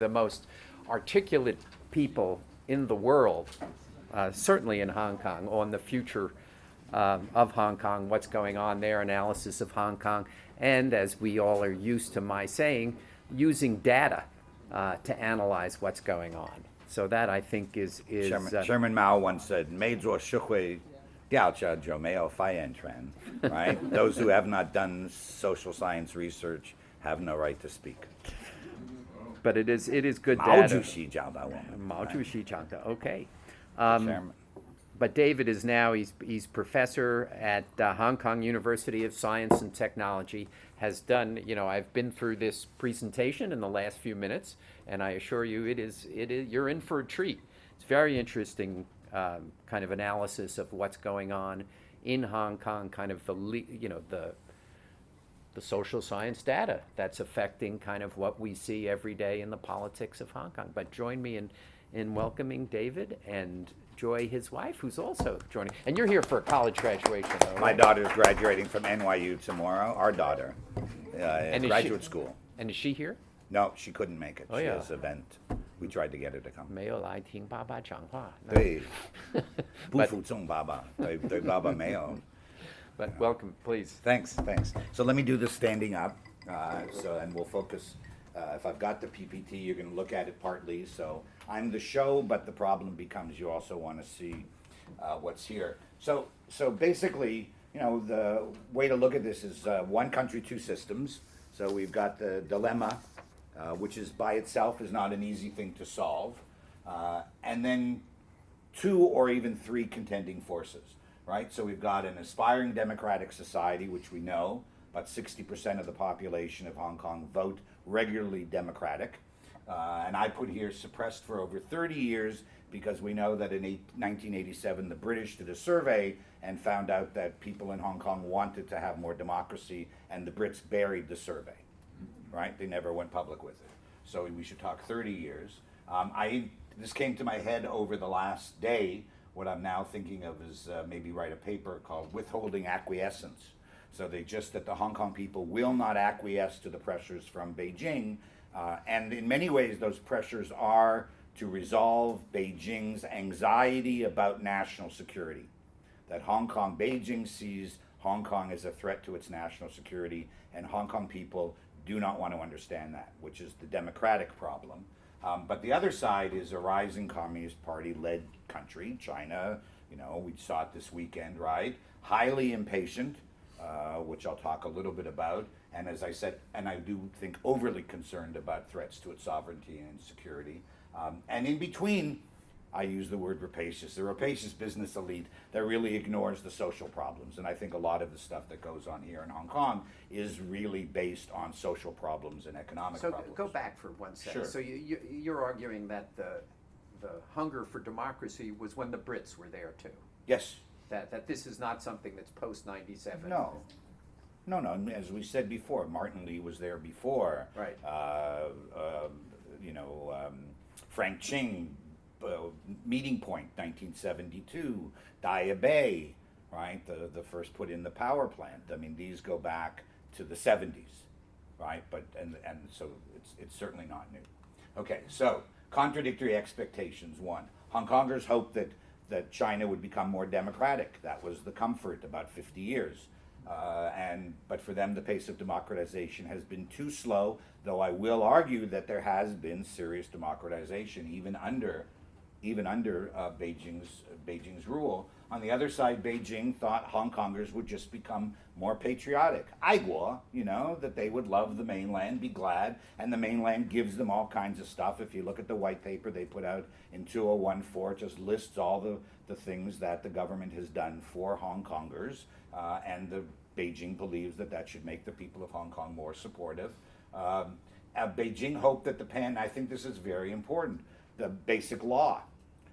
the most articulate people in the world, certainly in Hong Kong, on the future of Hong Kong, what's going on there, analysis of Hong Kong, and as we all are used to my saying, using data to analyze what's going on. So that I think is Chairman Mao once said, 没做社会调查就没有发言权, right? Those who have not done social science research have no right to speak. But it is good 毛 data. 主席教导我们, 毛主席讲的, okay. Chairman. But David is now, he's professor at Hong Kong University of Science and Technology, has done, I've been through this presentation in the last few minutes, and I assure you you're in for a treat. It's very interesting kind of analysis of what's going on in Hong Kong, kind of the social science data that's affecting kind of what we see every day in the politics of Hong Kong. But join me in welcoming David and Joy, his wife, who's also joining. And you're here for a college graduation, though, right? My daughter's graduating from NYU tomorrow, our daughter, in graduate school. And is she here? No, she couldn't make it. Oh, she yeah. has an event. We tried to get her to come. 没有来听爸爸讲话。对，不服众爸爸，对爸爸没有。But welcome, please. Thanks. So let me do this standing up, and we'll focus. If I've got the PPT, you're going to look at it partly. So I'm the show, but the problem becomes you also want to see what's here. So basically, the way to look at this is one country, two systems. So we've got the dilemma, which is by itself is not an easy thing to solve, and then two or even three contending forces. Right, so we've got an aspiring democratic society, which we know about 60% of the population of Hong Kong vote regularly democratic. And I put here suppressed for over 30 years because we know that in 1987 the British did a survey and found out that people in Hong Kong wanted to have more democracy, and the Brits buried the survey. Right, they never went public with it. So we should talk 30 years. This came to my head over the last day. What I'm now thinking of is maybe write a paper called Withholding Acquiescence. So that the Hong Kong people will not acquiesce to the pressures from Beijing. And in many ways, those pressures are to resolve Beijing's anxiety about national security. That Beijing sees Hong Kong as a threat to its national security, and Hong Kong people do not want to understand that, which is the democratic problem. But the other side is a rising Communist Party-led country, China. We saw it this weekend, right? Highly impatient, which I'll talk a little bit about. And as I said, and I do think overly concerned about threats to its sovereignty and security. And in between, I use the word rapacious. The rapacious business elite that really ignores the social problems. And I think a lot of the stuff that goes on here in Hong Kong is really based on social problems and economic problems. So go back for 1 second. Sure. So you're arguing that the hunger for democracy was when the Brits were there too. Yes. That this is not something that's post-97. No. As we said before, Martin Lee was there before. Right. Frank Ching, Meeting Point, 1972. Daya Bay, right? The first put in the power plant. I mean, these go back to the 70s, right? But and so it's certainly not new. Okay, so contradictory expectations. One, Hong Kongers hoped that China would become more democratic. That was the comfort about 50 years. But for them, the pace of democratization has been too slow, though I will argue that there has been serious democratization even under Beijing's rule. On the other side, Beijing thought Hong Kongers would just become more patriotic. 爱国, that they would love the mainland, be glad, and the mainland gives them all kinds of stuff. If you look at the white paper they put out in 2014, it just lists all the things that the government has done for Hong Kongers, and Beijing believes that should make the people of Hong Kong more supportive. Beijing hoped that I think this is very important, the basic law,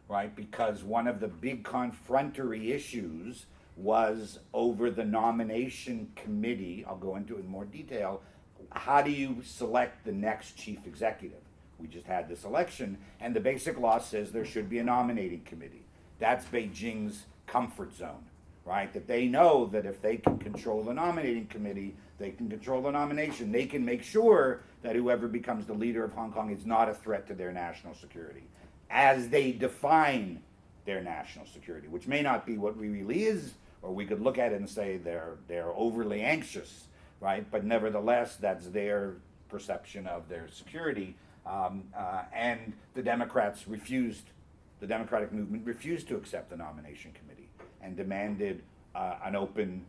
right? Because one of the big confrontatory issues was over the nomination committee. I'll go into it in more detail. How do you select the next chief executive? We just had this election, and the basic law says there should be a nominating committee. That's Beijing's comfort zone, right? That they know that if they can control the nominating committee, They can control the nomination. They can make sure that whoever becomes the leader of Hong Kong is not a threat to their national security, as they define their national security, which may not be what we really is, or we could look at it and say they're overly anxious, right? But nevertheless, that's their perception of their security. And the Democrats refused, the Democratic movement refused to accept the nomination committee and demanded an open,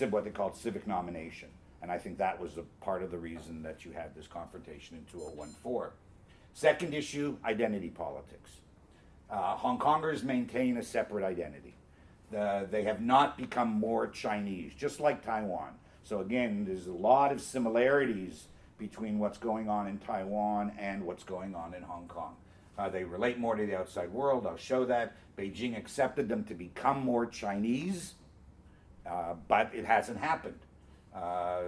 what they called civic nomination. And I think that was a part of the reason that you had this confrontation in 2014. Second issue, identity politics. Hong Kongers maintain a separate identity. They have not become more Chinese, just like Taiwan. So again, there's a lot of similarities between what's going on in Taiwan and what's going on in Hong Kong. They relate more to the outside world. I'll show that. Beijing accepted them to become more Chinese, but it hasn't happened.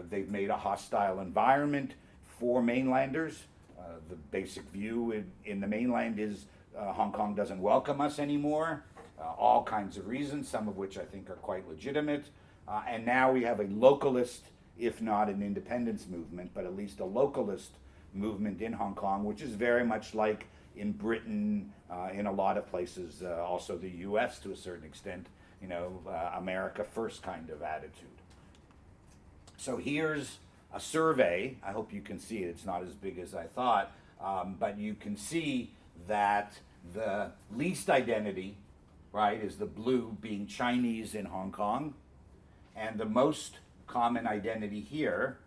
They've made a hostile environment for mainlanders. The basic view in the mainland is Hong Kong doesn't welcome us anymore. All kinds of reasons, some of which I think are quite legitimate. And now we have a localist, if not an independence movement, but at least a localist movement in Hong Kong, which is very much like in Britain, in a lot of places, also the US to a certain extent, America first kind of attitude. So here's a survey. I hope you can see it. It's not as big as I thought, but you can see that the least identity, right, is the blue, being Chinese in Hong Kong, and the most common identity here,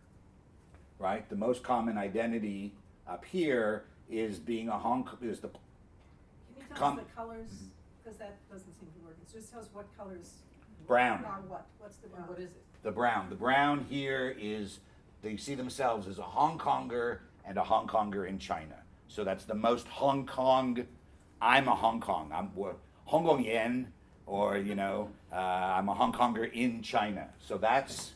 right, the most common identity up here is being a Hong Kong, is the... Can you tell us the colors? Because that doesn't seem to work. Just tell us what colors Brown. are what. What's the brown? What is it? The brown. The brown here is, they see themselves as a Hong Konger and a Hong Konger in China. So that's the most Hong Kong, I'm a Hong Kong. I'm Hong Kong Yen, or, I'm a Hong Konger in China. So that's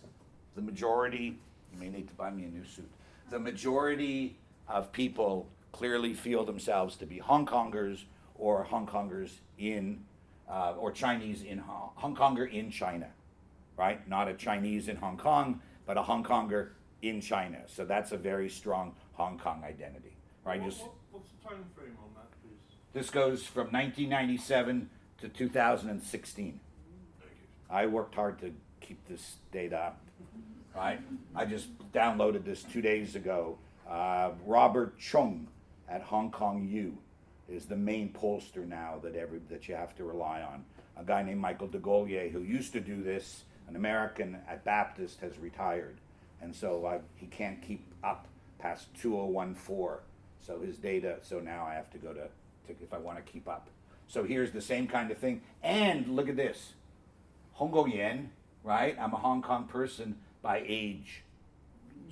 the majority. You may need to buy me a new suit. The majority of people clearly feel themselves to be Hong Kongers or Hong Kongers in, or Chinese in Hong Konger in China, right? Not a Chinese in Hong Kong, but a Hong Konger in China. So that's a very strong Hong Kong identity, right? What's the time frame on that, please? This goes from 1997 to 2016. Thank you. I worked hard to keep this data up, right? I just downloaded this 2 days ago. Robert Chung at Hong Kong U is the main pollster now that you have to rely on. A guy named Michael de Gaulier, who used to do this, an American at Baptist, has retired. And so he can't keep up past 2014. So his data, so now I have to go to if I want to keep up. So here's the same kind of thing. And look at this. Hong Kong Yen, right? I'm a Hong Kong person by age.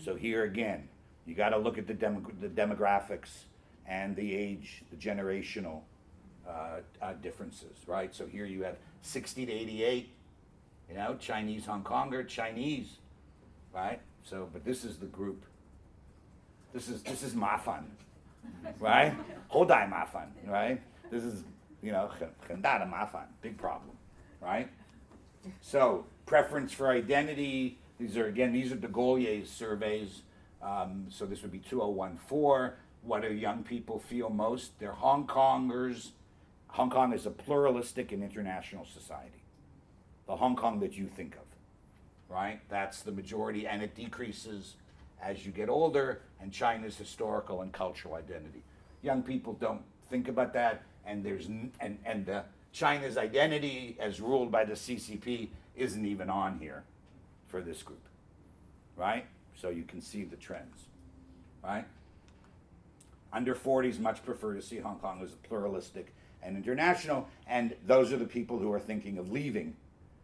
So here again, you got to look at the demographics and the age, the generational differences, right? So here you have 60 to 88, Chinese Hong Konger, Chinese, right? So, but this is the group. This is ma fan, right? Hodai ma fan, right? This is, 很大的麻烦, big problem, right? So, preference for identity, these are de Gaulier's surveys. So this would be 2014. What do young people feel most? They're Hong Kongers. Hong Kong is a pluralistic and international society. The Hong Kong that you think of, right? That's the majority, and it decreases as you get older, and China's historical and cultural identity. Young people don't think about that, and China's identity as ruled by the CCP isn't even on here for this group, right? So you can see the trends, right? Under 40s much prefer to see Hong Kong as pluralistic and international, and those are the people who are thinking of leaving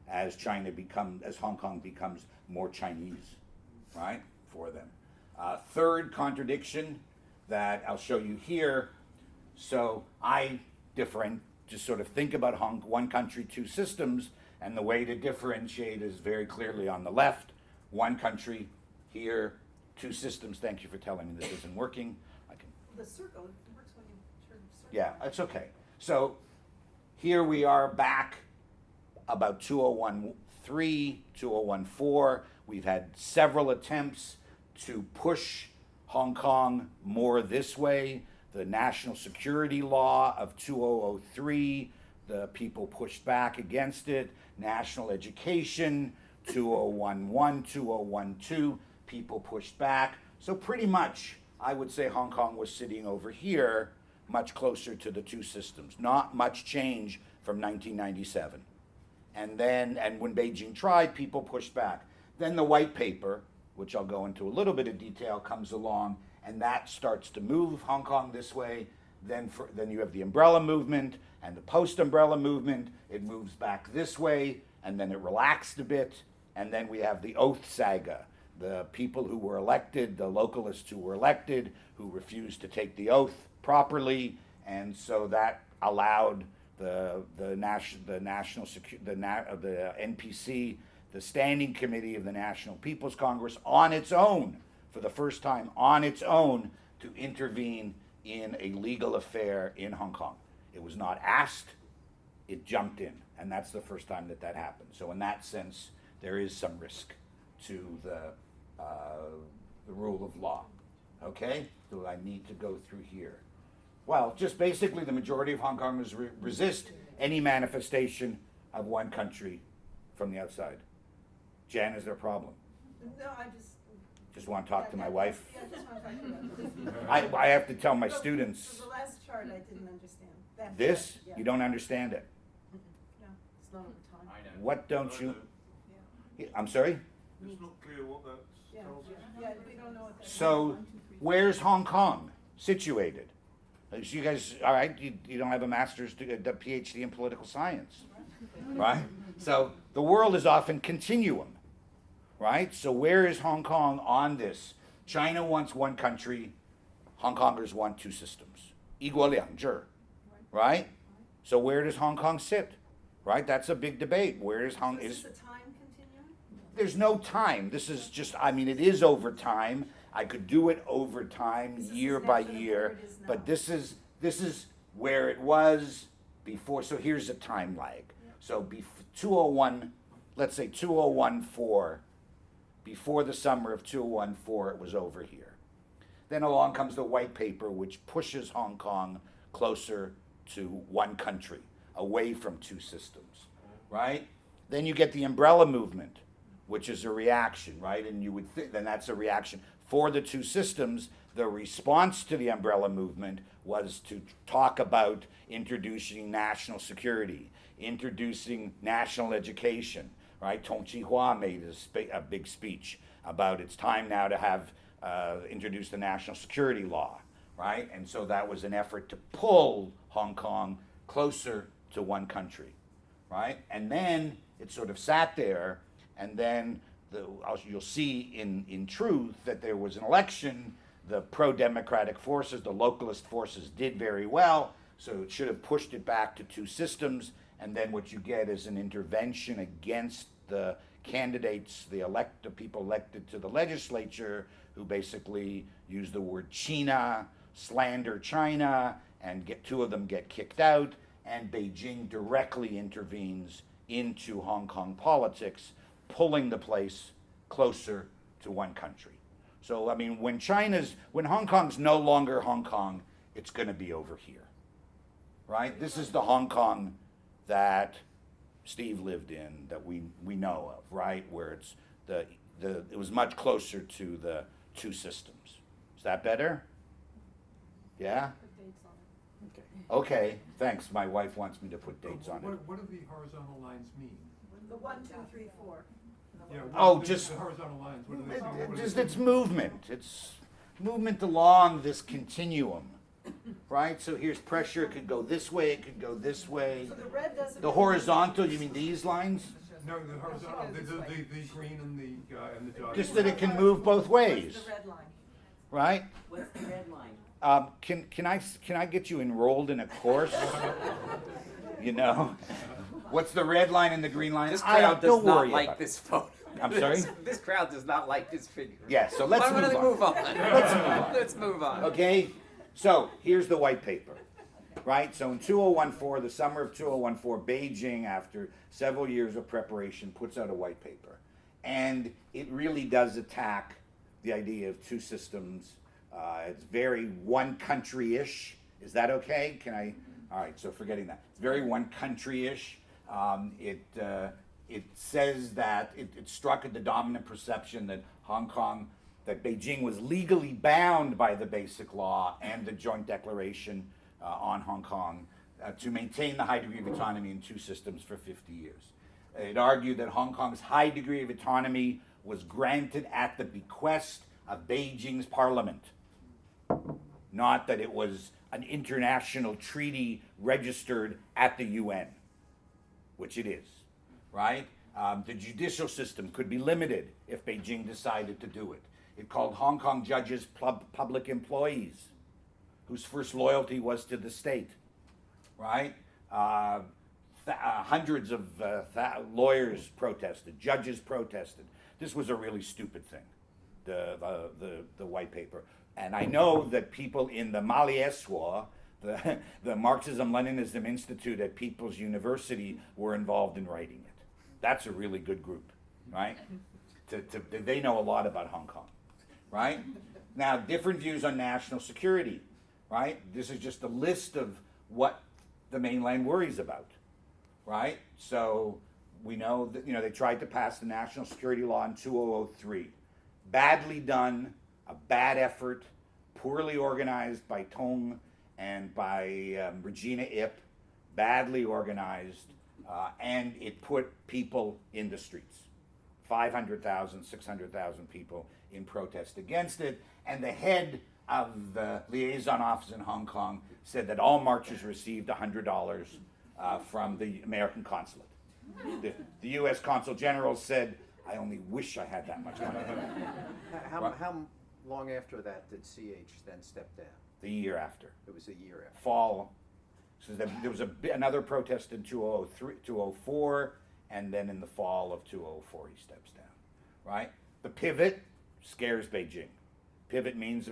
as Hong Kong becomes more Chinese, right, for them. Third contradiction that I'll show you here. So I just sort of think about one country, two systems, and the way to differentiate is very clearly on the left. One country, here, two systems. Thank you for telling me this isn't working. The circle, it works when you turn the circle. Yeah, that's okay. So here we are back about 2013, 2014. We've had several attempts to push Hong Kong more this way. The national security law of 2003, the people pushed back against it. National education, 2011, 2012, people pushed back. So pretty much, I would say Hong Kong was sitting over here, much closer to the two systems. Not much change from 1997. And when Beijing tried, people pushed back. Then the white paper, which I'll go into a little bit of detail, comes along, and that starts to move Hong Kong this way. Then you have the umbrella movement and the post-umbrella movement. It moves back this way, and then it relaxed a bit. And then we have the oath saga, the people who were elected, the localists who were elected, who refused to take the oath properly, and so that allowed the NPC, the Standing Committee of the National People's Congress, on its own, for the first time on its own, to intervene in a legal affair in Hong Kong. It was not asked, it jumped in, and that's the first time that happened. So in that sense, there is some risk to the rule of law. Okay, so I need to go through here. Well, just basically the majority of Hong Kongers resist any manifestation of one country from the outside. Jan, is there a problem? No, I Just want to talk to my wife? Yeah, just want to talk about this. I have to tell my So, students, so the last chart I didn't understand. That this, chart, yeah. you don't understand it. No, it's not over time. What don't you, Yeah, I'm sorry? It's not clear what that yeah, tells us. yeah, we don't know what that. So, where's Hong Kong situated? So you guys, all right, you don't have a master's, a PhD in political science, right? So the world is often continuum, right? So where is Hong Kong on this? China wants one country, Hong Kongers want two systems. 一国两制, right? So where does Hong Kong sit? Right? That's a big debate. Where is Hong So Kong? is this a time continuum? There's no time. This is just, I mean, it is over time. I could do it over time, This is year now by sort of year, where it is now. but this is where it was before. So here's a time lag. So 2001, let's say 2014, before the summer of 2014, it was over here. Then along comes the white paper, which pushes Hong Kong closer to one country, away from two systems, right? Then you get the umbrella movement, which is a reaction, right? And you would think then that's a reaction for the two systems. The response to the umbrella movement was to talk about introducing national security, introducing national education, right? Tong Chi-hua made a big speech about it's time now to have introduce the national security law, right? And so that was an effort to pull Hong Kong closer to one country, right? And then it sort of sat there, and then you'll see in truth that there was an election. The pro-democratic forces, the localist forces, did very well, so it should have pushed it back to two systems, and then what you get is an intervention against the candidates, the people elected to the legislature, who basically use the word China, slander China, and two of them get kicked out, and Beijing directly intervenes into Hong Kong politics, pulling the place closer to one country. So, I mean, when Hong Kong's no longer Hong Kong, it's going to be over here, right? This is the Hong Kong that Steve lived in, that we know of, right? Where it's it was much closer to the two systems. Is that better? Yeah? Put dates on it. Okay, thanks. My wife wants me to put dates on it. What do the horizontal lines mean? The 1, 2, 3, 4. Yeah, Oh, the just- horizontal lines, what do they mean? It's movement. It's movement along this continuum, right? So here's pressure. It could go this way. It could go this way. So the red doesn't. The horizontal, you mean these lines? No, the horizontal, the green and the dotted. Just that it can move both ways, What's the red line? right? What's the red line? Can I get you enrolled in a course? You know, what's the red line and the green line? This I crowd don't does not worry like about it. this photo. I'm sorry? This crowd does not like this figure. Yeah, so let's Why don't we move on. move on? Let's move on. Let's move on. Okay, so here's the white paper, right? So in 2014, the summer of 2014, Beijing, after several years of preparation, puts out a white paper. And it really does attack the idea of two systems. It's very one country-ish. Is that okay? Can I? All right, so forgetting that. It's very one country-ish. It says that it struck at the dominant perception that that Beijing was legally bound by the Basic Law and the Joint Declaration on Hong Kong to maintain the high degree of autonomy in two systems for 50 years. It argued that Hong Kong's high degree of autonomy was granted at the bequest of Beijing's parliament, not that it was an international treaty registered at the UN, which it is, right? The judicial system could be limited if Beijing decided to do it. It called Hong Kong judges public employees whose first loyalty was to the state, right? Hundreds of lawyers protested, judges protested. This was a really stupid thing, the white paper. And I know that people in the Malierswa, the Marxism-Leninism Institute at People's University, were involved in writing it. That's a really good group, right? They know a lot about Hong Kong, right? Now, different views on national security, right? This is just a list of what the mainland worries about, right? So we know that, they tried to pass the national security law in 2003. Badly done, a bad effort, poorly organized by Tong and by Regina Ip, badly organized, and it put people in the streets. 500,000, 600,000 people in protest against it, and the head of the liaison office in Hong Kong said that all marchers received $100 from the American consulate. The U.S. Consul General said, I only wish I had that much money. How long after that did CH then step down? The year after. It was a year after. Fall. So there was another protest in 2004, and then in the fall of 2004 he steps down, right? The pivot scares Beijing. Pivot means,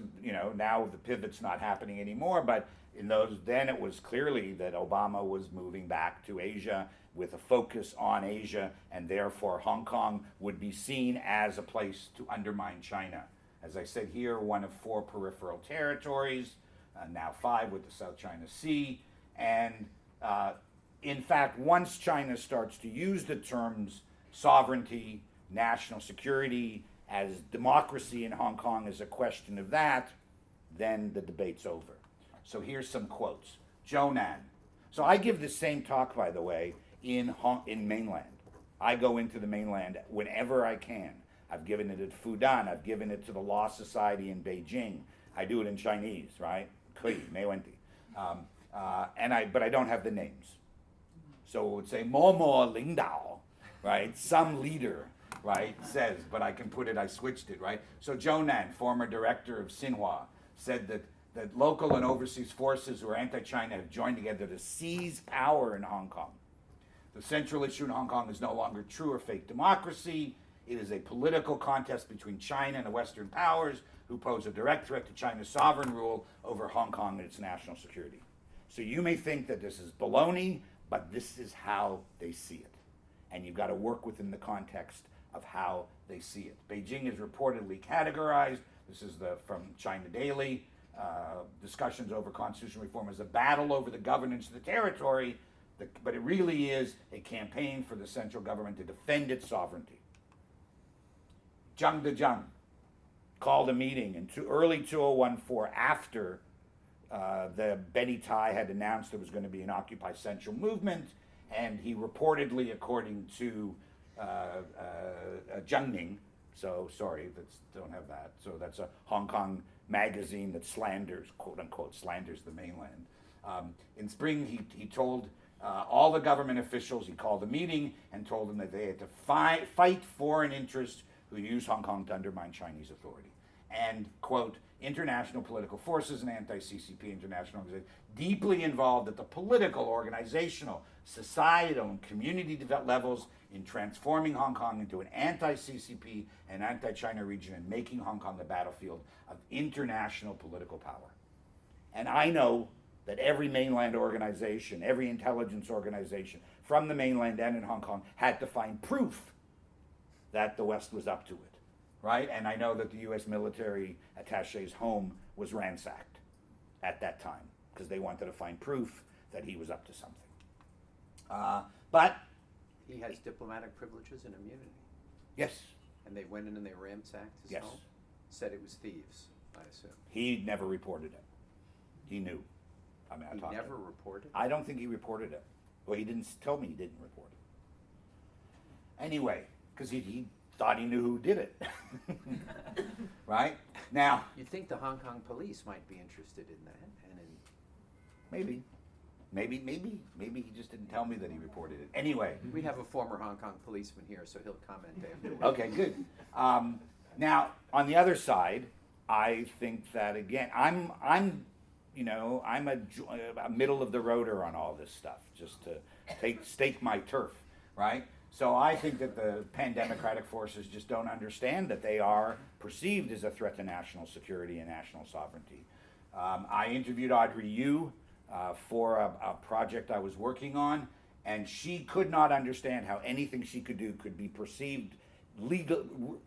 now the pivot's not happening anymore, but then it was clearly that Obama was moving back to Asia with a focus on Asia, and therefore Hong Kong would be seen as a place to undermine China. As I said here, one of 4 peripheral territories, now 5 with the South China Sea, and in fact, once China starts to use the terms sovereignty, national security, as democracy in Hong Kong is a question of that, then the debate's over. So here's some quotes. Zhounan. So I give the same talk, by the way, in mainland. I go into the mainland whenever I can. I've given it at Fudan. I've given it to the Law Society in Beijing. I do it in Chinese, right? Kui, mei wenti. But I don't have the names. So it would say Mo Mo Ling Dao, right? Some leader, right, says, but I switched it, right? So Zhounan, former director of Xinhua, said that local and overseas forces who are anti-China have joined together to seize power in Hong Kong. The central issue in Hong Kong is no longer true or fake democracy. It is a political contest between China and the Western powers who pose a direct threat to China's sovereign rule over Hong Kong and its national security. So you may think that this is baloney, but this is how they see it. And you've got to work within the context of how they see it. Beijing is reportedly categorized, this is from China Daily, discussions over constitutional reform as a battle over the governance of the territory, but it really is a campaign for the central government to defend its sovereignty. Zhang Dezhang called a meeting in early 2014 after the Benny Tai had announced there was going to be an Occupy Central movement, and he reportedly, according to Zhengning, so sorry, don't have that. So that's a Hong Kong magazine that slanders, quote unquote, slanders the mainland. In spring, he told all the government officials, he called a meeting and told them that they had to fight foreign interests who use Hong Kong to undermine Chinese authority. And, quote, international political forces and anti-CCP international organizations deeply involved at the political, organizational, societal, and community levels in transforming Hong Kong into an anti-CCP and anti-China region and making Hong Kong the battlefield of international political power. And I know that every mainland organization, every intelligence organization from the mainland and in Hong Kong had to find proof that the West was up to it, right? And I know that the U.S. military attaché's home was ransacked at that time because they wanted to find proof that he was up to something. But, He has diplomatic privileges and immunity. yes, And they went in and they ransacked his Yes. home? Said it was thieves, I assume. he never reported it. He knew. I mean, I He talked to never him. reported? I don't think he reported it. Well, he didn't tell me he didn't report it. Anyway, because he thought he knew who did it. Right? Now, You'd think the Hong Kong police might be interested in that, and in maybe he just didn't tell me that he reported it. Anyway, we have a former Hong Kong policeman here, so he'll comment afterwards. okay, good. Now, on the other side, I think that again, I'm a middle of the roader on all this stuff, just to stake my turf, right? So I think that the pan-democratic forces just don't understand that they are perceived as a threat to national security and national sovereignty. I interviewed Audrey Yu for a project I was working on, and she could not understand how anything she could do could be perceived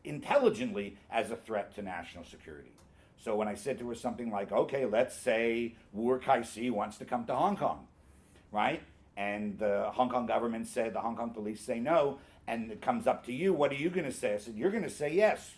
intelligently as a threat to national security. So when I said to her something like, okay, let's say Wu Kai-si wants to come to Hong Kong, right? And the Hong Kong government said, the Hong Kong police say no, and it comes up to you, what are you going to say? I said, you're going to say yes.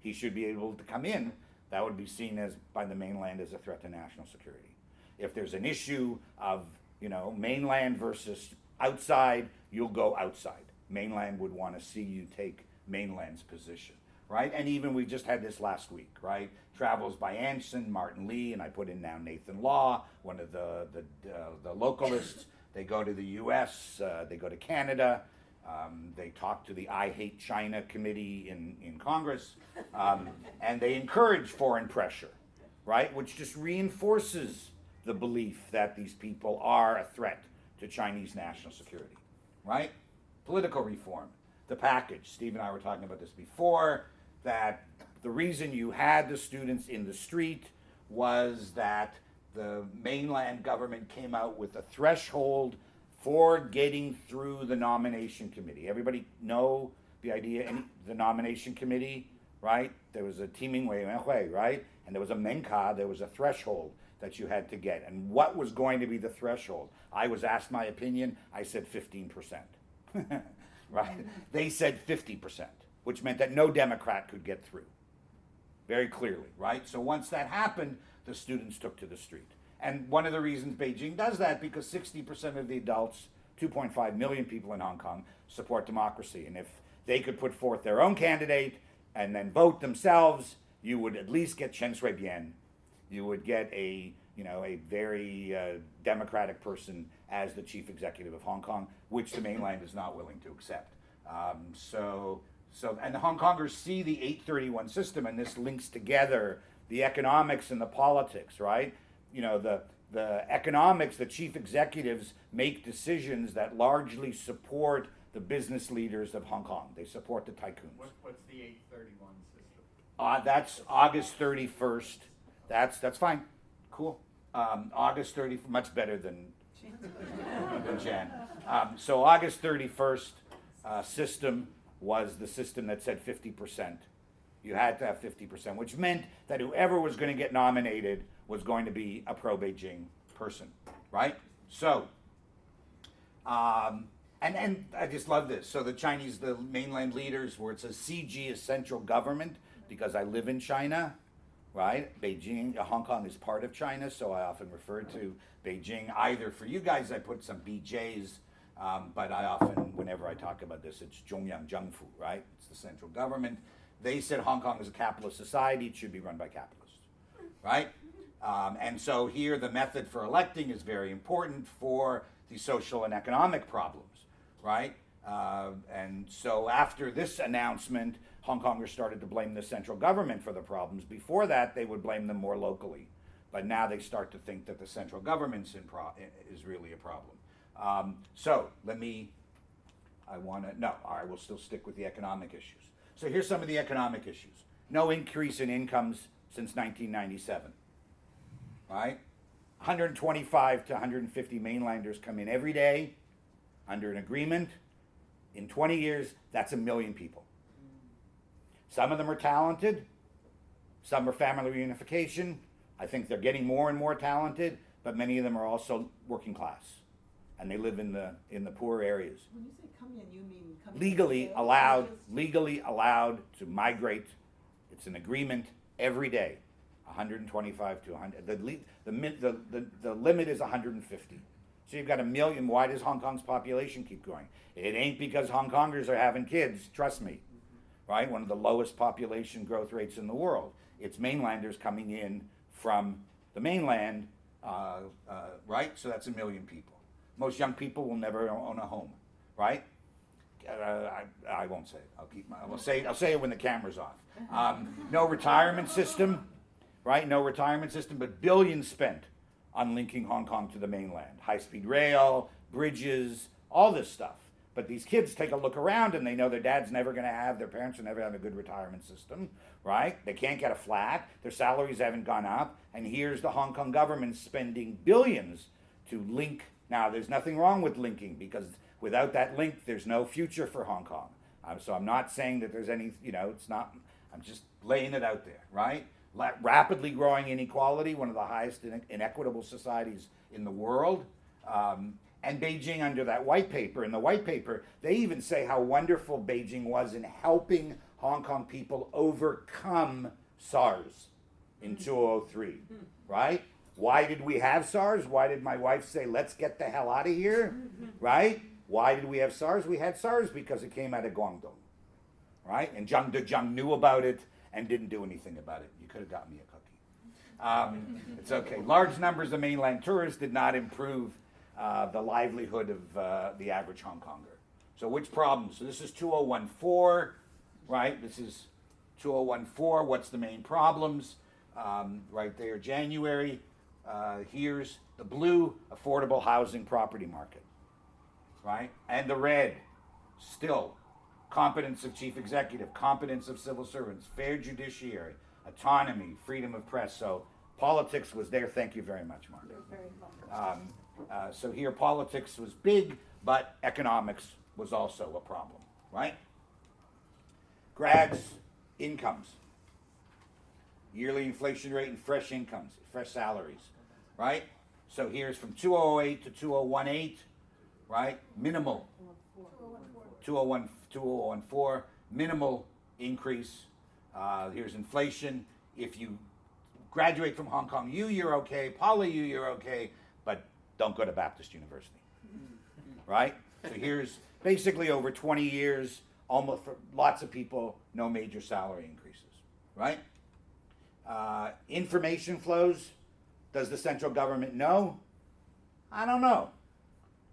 He should be able to come in. That would be seen as, by the mainland, as a threat to national security. If there's an issue of, mainland versus outside, you'll go outside. Mainland would want to see you take mainland's position, right? And even we just had this last week, right? Travels by Anson, Martin Lee, and I put in now Nathan Law, one of the localists. They go to the U.S., they go to Canada, they talk to the I Hate China committee in Congress, and they encourage foreign pressure, right? Which just reinforces the belief that these people are a threat to Chinese national security, right? Political reform, the package. Steve and I were talking about this before, that the reason you had the students in the street was that the mainland government came out with a threshold for getting through the nomination committee. Everybody know the idea, the nomination committee, right? There was a teaming way, right? And there was a menka, there was a threshold that you had to get. And what was going to be the threshold? I was asked my opinion, I said 15%, right? They said 50%, which meant that no Democrat could get through, very clearly, right? So once that happened, the students took to the street. And one of the reasons Beijing does that, because 60% of the adults, 2.5 million people in Hong Kong, support democracy. And if they could put forth their own candidate and then vote themselves, you would at least get Chen Shui-bian. You would get a very democratic person as the chief executive of Hong Kong, which the mainland is not willing to accept. And the Hong Kongers see the 831 system, and this links together the economics and the politics, right? The economics, the chief executives make decisions that largely support the business leaders of Hong Kong. They support the tycoons. What's the 831 system? That's August 31st. That's fine. Cool. August 30th, much better than Jan. So August 31st system was the system that said 50%. You had to have 50%, which meant that whoever was going to get nominated was going to be a pro-Beijing person, right? So, and I just love this. So the mainland leaders, where it says CG is central government, because I live in China, right? Beijing, Hong Kong is part of China, so I often refer to Beijing. Either for you guys, I put some BJs, but I often, whenever I talk about this, it's Zhongyang Zhengfu, right? It's the central government. They said Hong Kong is a capitalist society, it should be run by capitalists, right? And so here the method for electing is very important for the social and economic problems, right? And so after this announcement, Hong Kongers started to blame the central government for the problems. Before that, they would blame them more locally. But now they start to think that the central government is really a problem. I will still stick with the economic issues. So here's some of the economic issues. No increase in incomes since 1997, right? 125 to 150 mainlanders come in every day under an agreement. In 20 years, that's 1 million people. Some of them are talented. Some are family reunification. I think they're getting more and more talented, but many of them are also working class, and they live in the poor areas. When you say come in, you mean come in. Legally allowed to migrate. It's an agreement every day, 125 to 100. The limit is 150. So you've got 1 million. Why does Hong Kong's population keep growing? It ain't because Hong Kongers are having kids. Trust me, right? One of the lowest population growth rates in the world. It's mainlanders coming in from the mainland, right? So that's 1 million people. Most young people will never own a home, right? I won't say it. I'll say it when the camera's off. No retirement system, right? No retirement system, but billions spent on linking Hong Kong to the mainland. High-speed rail, bridges, all this stuff. But these kids take a look around and they know their dad's never going to have, their parents will never have a good retirement system, right? They can't get a flat, their salaries haven't gone up, and here's the Hong Kong government spending billions to link. Now, there's nothing wrong with linking, because without that link, there's no future for Hong Kong. So I'm not saying that there's any, it's not, I'm just laying it out there, right? Rapidly growing inequality, one of the highest inequitable societies in the world. And Beijing, under that white paper, in the white paper, they even say how wonderful Beijing was in helping Hong Kong people overcome SARS in 2003, right? Why did we have SARS? Why did my wife say, let's get the hell out of here, right? Why did we have SARS? We had SARS because it came out of Guangdong, right? And Zhang Dezheng knew about it and didn't do anything about it. You could have got me a cookie. It's okay. Large numbers of mainland tourists did not improve the livelihood of the average Hong Konger. So which problems? So this is 2014, right? This is 2014. What's the main problems? Right there, January. Here's the blue, affordable housing property market, right? And the red, still, competence of chief executive, competence of civil servants, fair judiciary, autonomy, freedom of press. So politics was there. Thank you very much, Mark. You're very welcome. So here politics was big, but economics was also a problem, right? Grads, incomes, yearly inflation rate and fresh incomes, fresh salaries, right? So here's from 2008 to 2018, right? Minimal, 2014, minimal increase. Here's inflation. If you graduate from Hong Kong U, you're okay. Poly U, you're okay. But don't go to Baptist University, right? So here's basically over 20 years, almost for lots of people, no major salary increases, right? Information flows. Does the central government know? I don't know.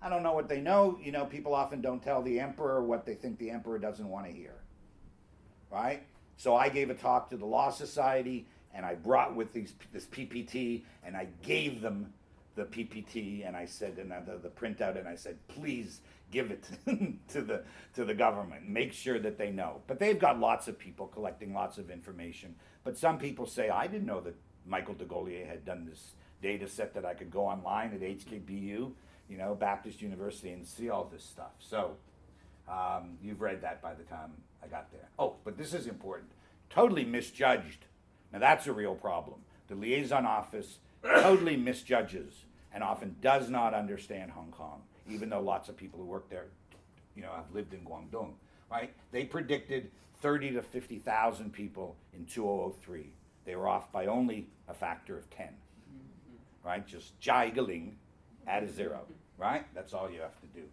I don't know what they know. People often don't tell the emperor what they think the emperor doesn't want to hear, right? So I gave a talk to the Law Society, and I brought with this PPT, and I gave them the PPT, and I said, and the printout, and I said, please give it to the government. Make sure that they know. But they've got lots of people collecting lots of information. But some people say, I didn't know that Michael de Gaulier had done this data set that I could go online at HKBU, Baptist University, and see all this stuff. So you've read that by the time I got there. Oh, but this is important. Totally misjudged. Now that's a real problem. The liaison office totally misjudges and often does not understand Hong Kong, even though lots of people who work there, have lived in Guangdong, right? They predicted 30 to 50,000 people in 2003. They were off by only a factor of 10, right? Just jiggling at a 0, right? That's all you have to do.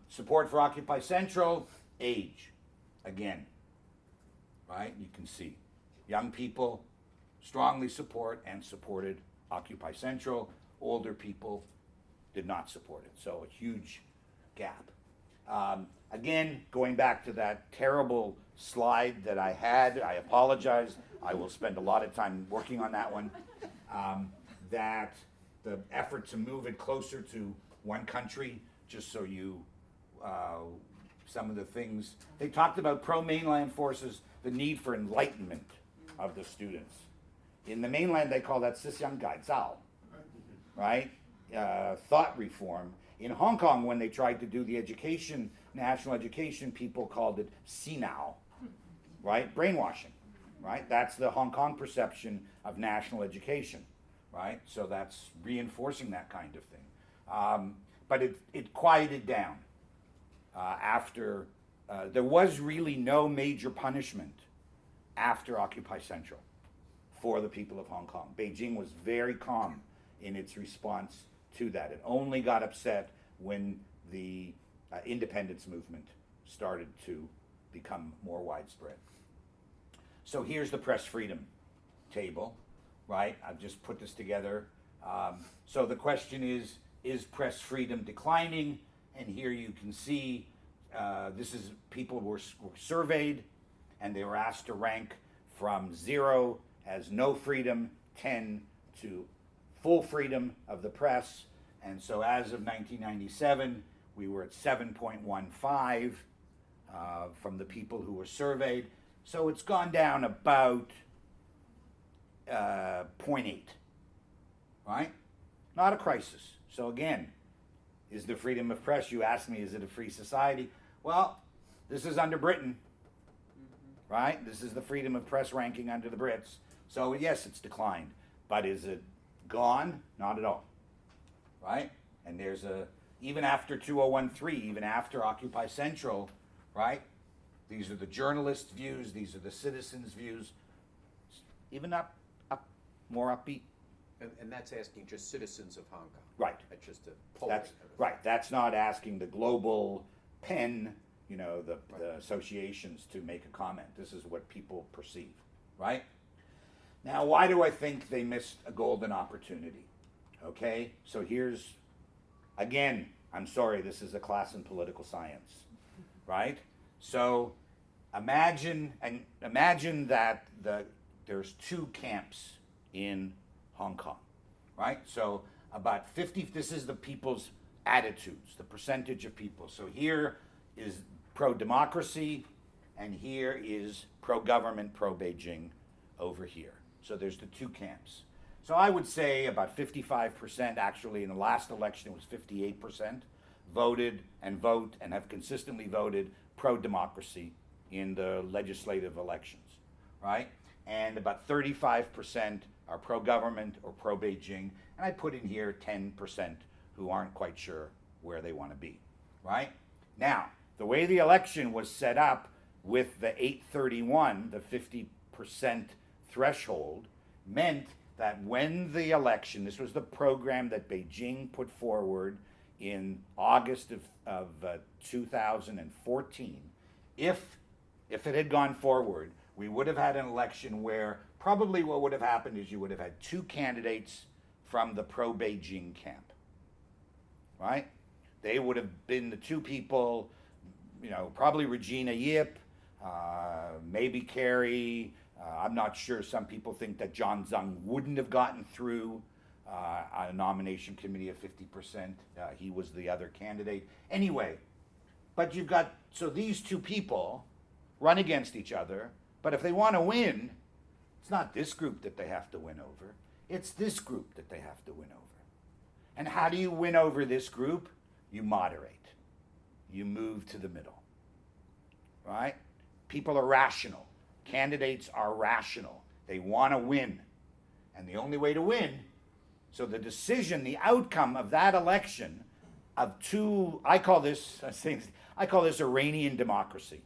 Support for Occupy Central, age, again, right? You can see young people strongly support and supported Occupy Central. Older people did not support it. So a huge gap. Again, going back to that terrible slide that I had, I apologize. I will spend a lot of time working on that one. That the effort to move it closer to one country, just so some of the things, they talked about pro-mainland forces, the need for enlightenment of the students. In the mainland, they call that Sisiang Gai Zao, right? Thought reform. In Hong Kong, when they tried to do the education, national education, people called it Sinao, right? Brainwashing, right? That's the Hong Kong perception of national education, right? So that's reinforcing that kind of thing. But it quieted down after, there was really no major punishment after Occupy Central for the people of Hong Kong. Beijing was very calm in its response to that. It only got upset when the independence movement started to become more widespread. So here's the press freedom table, right? I've just put this together. So the question is press freedom declining? And here you can see this is people were surveyed, and they were asked to rank from 0 as no freedom, 10 to full freedom of the press. And so as of 1997, we were at 7.15 from the people who were surveyed. So it's gone down about 0.8, right? Not a crisis. So again, is the freedom of press, you asked me, is it a free society? Well, this is under Britain, right? This is the freedom of press ranking under the Brits. So yes, it's declined. But is it gone? Not at all, right? And there's even after 2013, even after Occupy Central, right? These are the journalists' views, these are the citizens' views. Even more upbeat. And that's asking just citizens of Hong Kong. Right. That's just a poll. That's right. That's not asking the global pen, the associations to make a comment. This is what people perceive, right? Now, why do I think they missed a golden opportunity? Okay, so here's, again, I'm sorry, this is a class in political science, right? So imagine that there's 2 camps in Hong Kong, right? So about 50, this is the people's attitudes, the percentage of people. So here is pro-democracy, and here is pro-government, pro-Beijing over here. So there's the 2 camps. So I would say about 55%, actually in the last election it was 58%, voted and vote and have consistently voted pro-democracy in the legislative elections, right? And about 35% are pro-government or pro-Beijing, and I put in here 10% who aren't quite sure where they want to be, right? Now, the way the election was set up with the 831, the 50% threshold, meant that when the election, this was the program that Beijing put forward in August of 2014, if it had gone forward, we would have had an election where probably what would have happened is you would have had 2 candidates from the pro-Beijing camp, right? They would have been the 2 people, probably Regina Yip, maybe Carrie. I'm not sure. Some people think that John Zung wouldn't have gotten through a nomination committee of 50%. He was the other candidate. Anyway, but you've got, so these 2 people run against each other, but if they want to win, it's not this group that they have to win over. It's this group that they have to win over. And how do you win over this group? You moderate. You move to the middle, right? People are rational. Candidates are rational. They want to win. And the only way to win, so the decision, the outcome of that election of 2, I call this Iranian democracy,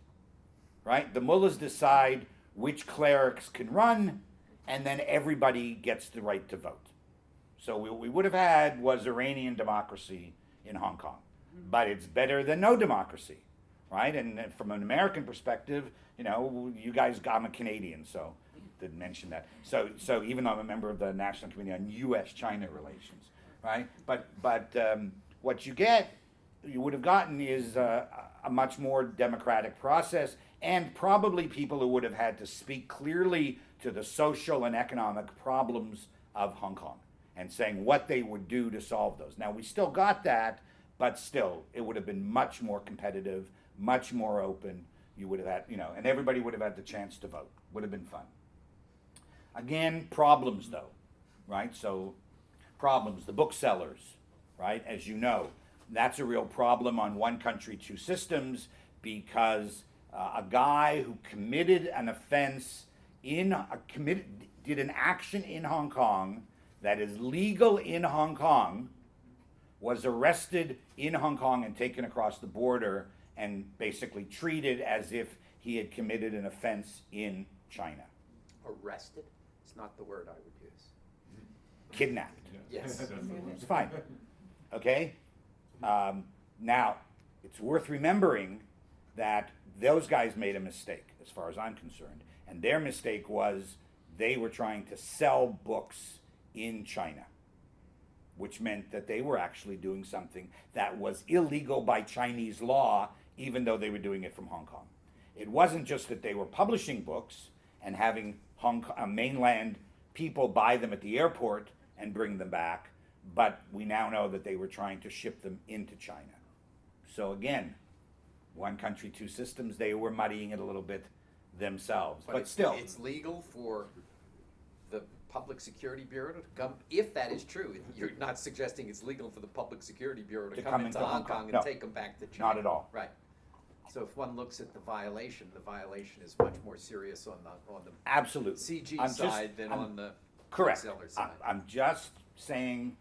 right? The mullahs decide which clerics can run, and then everybody gets the right to vote. So what we would have had was Iranian democracy in Hong Kong. But it's better than no democracy, right? And from an American perspective, you guys, I'm a Canadian, so didn't mention that. So even though I'm a member of the National Committee on U.S.-China relations, right? But what you would have gotten is a much more democratic process, and probably people who would have had to speak clearly to the social and economic problems of Hong Kong and saying what they would do to solve those. Now, we still got that, but still, it would have been much more competitive, much more open. You would have had, and everybody would have had the chance to vote. Would have been fun. Again, problems though, right? So, problems, the booksellers, right? As you know, that's a real problem on One Country, Two Systems, because a guy who committed an offense did an action in Hong Kong that is legal in Hong Kong, was arrested in Hong Kong and taken across the border and basically treated as if he had committed an offense in China. Arrested? It's not the word I would use. Kidnapped. Yes. It's fine. Okay? Now, it's worth remembering that those guys made a mistake, as far as I'm concerned. And their mistake was they were trying to sell books in China, which meant that they were actually doing something that was illegal by Chinese law, even though they were doing it from Hong Kong. It wasn't just that they were publishing books and having mainland people buy them at the airport and bring them back, but we now know that they were trying to ship them into China. So again, one country, two systems, they were muddying it a little bit themselves. But it's, still. it's legal for the Public Security Bureau to come, if that is true. You're not suggesting it's legal for the Public Security Bureau to come into Hong Kong and No. take them back to China. Not at all. Right. So if one looks at the violation is much more serious on the Absolutely. CG I'm just- side than I'm- on the Correct. seller side. I'm just saying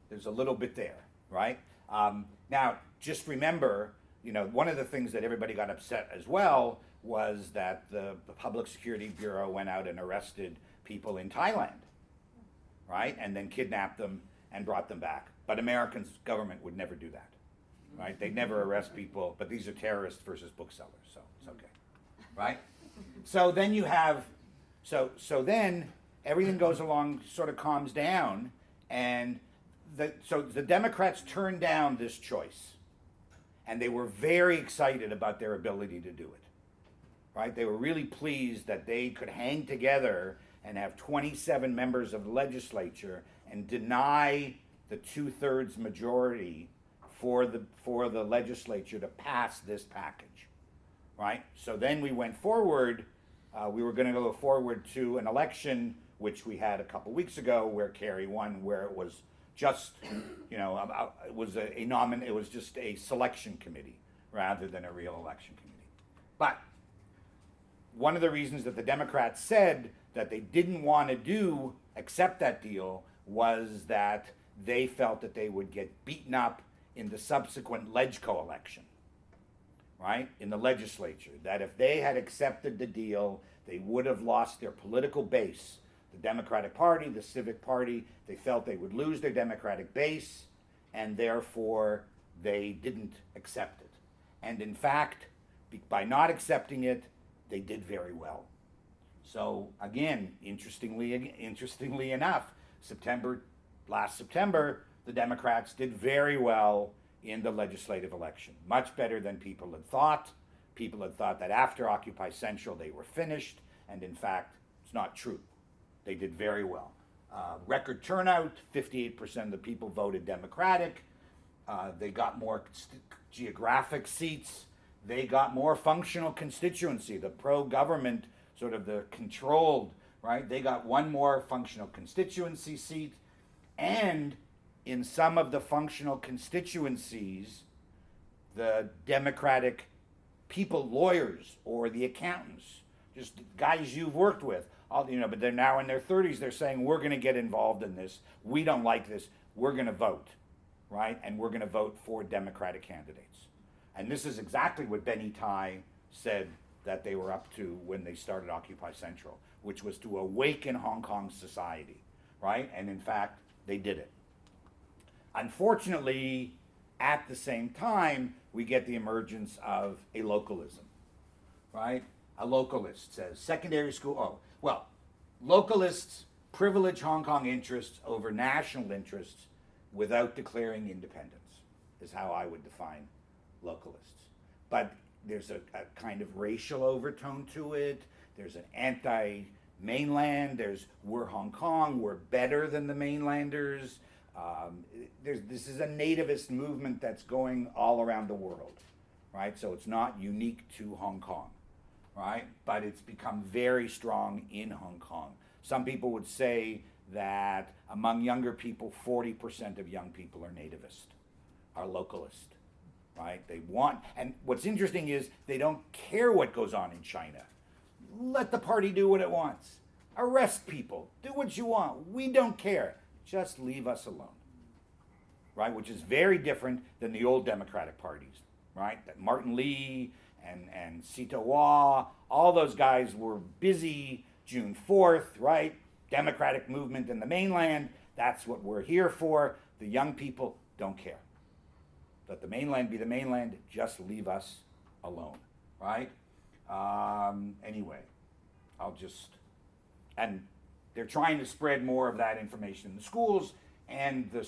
there's a little bit there, right? Now, just remember, one of the things that everybody got upset as well was that the Public Security Bureau went out and arrested people in Thailand, right? And then kidnapped them and brought them back. But American government would never do that, right? They'd never arrest people, but these are terrorists versus booksellers, so it's okay, right? So then you have, so then everything goes along, sort of calms down, and so the Democrats turned down this choice, and they were very excited about their ability to do it, right? They were really pleased that they could hang together and have 27 members of the legislature and deny the 2/3 majority for the legislature to pass this package, right? So then we went forward. We were going to go forward to an election, which we had a couple weeks ago, where Carrie won, where it was just, it was it was just a selection committee rather than a real election committee. But one of the reasons that the Democrats said that they didn't want to accept that deal was that they felt that they would get beaten up in the subsequent LegCo election, right, in the legislature, that if they had accepted the deal, they would have lost their political base. The Democratic Party, the Civic Party, they felt they would lose their Democratic base, and therefore they didn't accept it. And in fact, by not accepting it, they did very well. So again, interestingly enough, last September, the Democrats did very well in the legislative election, much better than people had thought. People had thought that after Occupy Central they were finished, and in fact, it's not true. They did very well. Record turnout, 58% of the people voted Democratic. They got more geographic seats. They got more functional constituency, the pro-government, sort of the controlled, right? They got one more functional constituency seat, and in some of the functional constituencies, the Democratic people, lawyers, or the accountants, just guys you've worked with, but they're now in their 30s, they're saying, we're going to get involved in this. We don't like this. We're going to vote, right? And we're going to vote for Democratic candidates. And this is exactly what Benny Tai said that they were up to when they started Occupy Central, which was to awaken Hong Kong society, right? And in fact, they did it. Unfortunately, at the same time, we get the emergence of a localism, right? A localist says secondary school, localists privilege Hong Kong interests over national interests without declaring independence, is how I would define localists. But there's a kind of racial overtone to it. There's an anti-mainland. We're Hong Kong. We're better than the mainlanders. This is a nativist movement that's going all around the world, right? So it's not unique to Hong Kong, right? But it's become very strong in Hong Kong. Some people would say that among younger people, 40% of young people are nativist, are localist, right? They want, and what's interesting is they don't care what goes on in China. Let the party do what it wants. Arrest people. Do what you want. We don't care. Just leave us alone. Right? Which is very different than the old Democratic parties. Right? That Martin Lee and Sito Hua, all those guys were busy June 4th, right? Democratic movement in the mainland. That's what we're here for. The young people don't care. Let the mainland be the mainland. Just leave us alone. Right? Anyway, and they're trying to spread more of that information in the schools, and the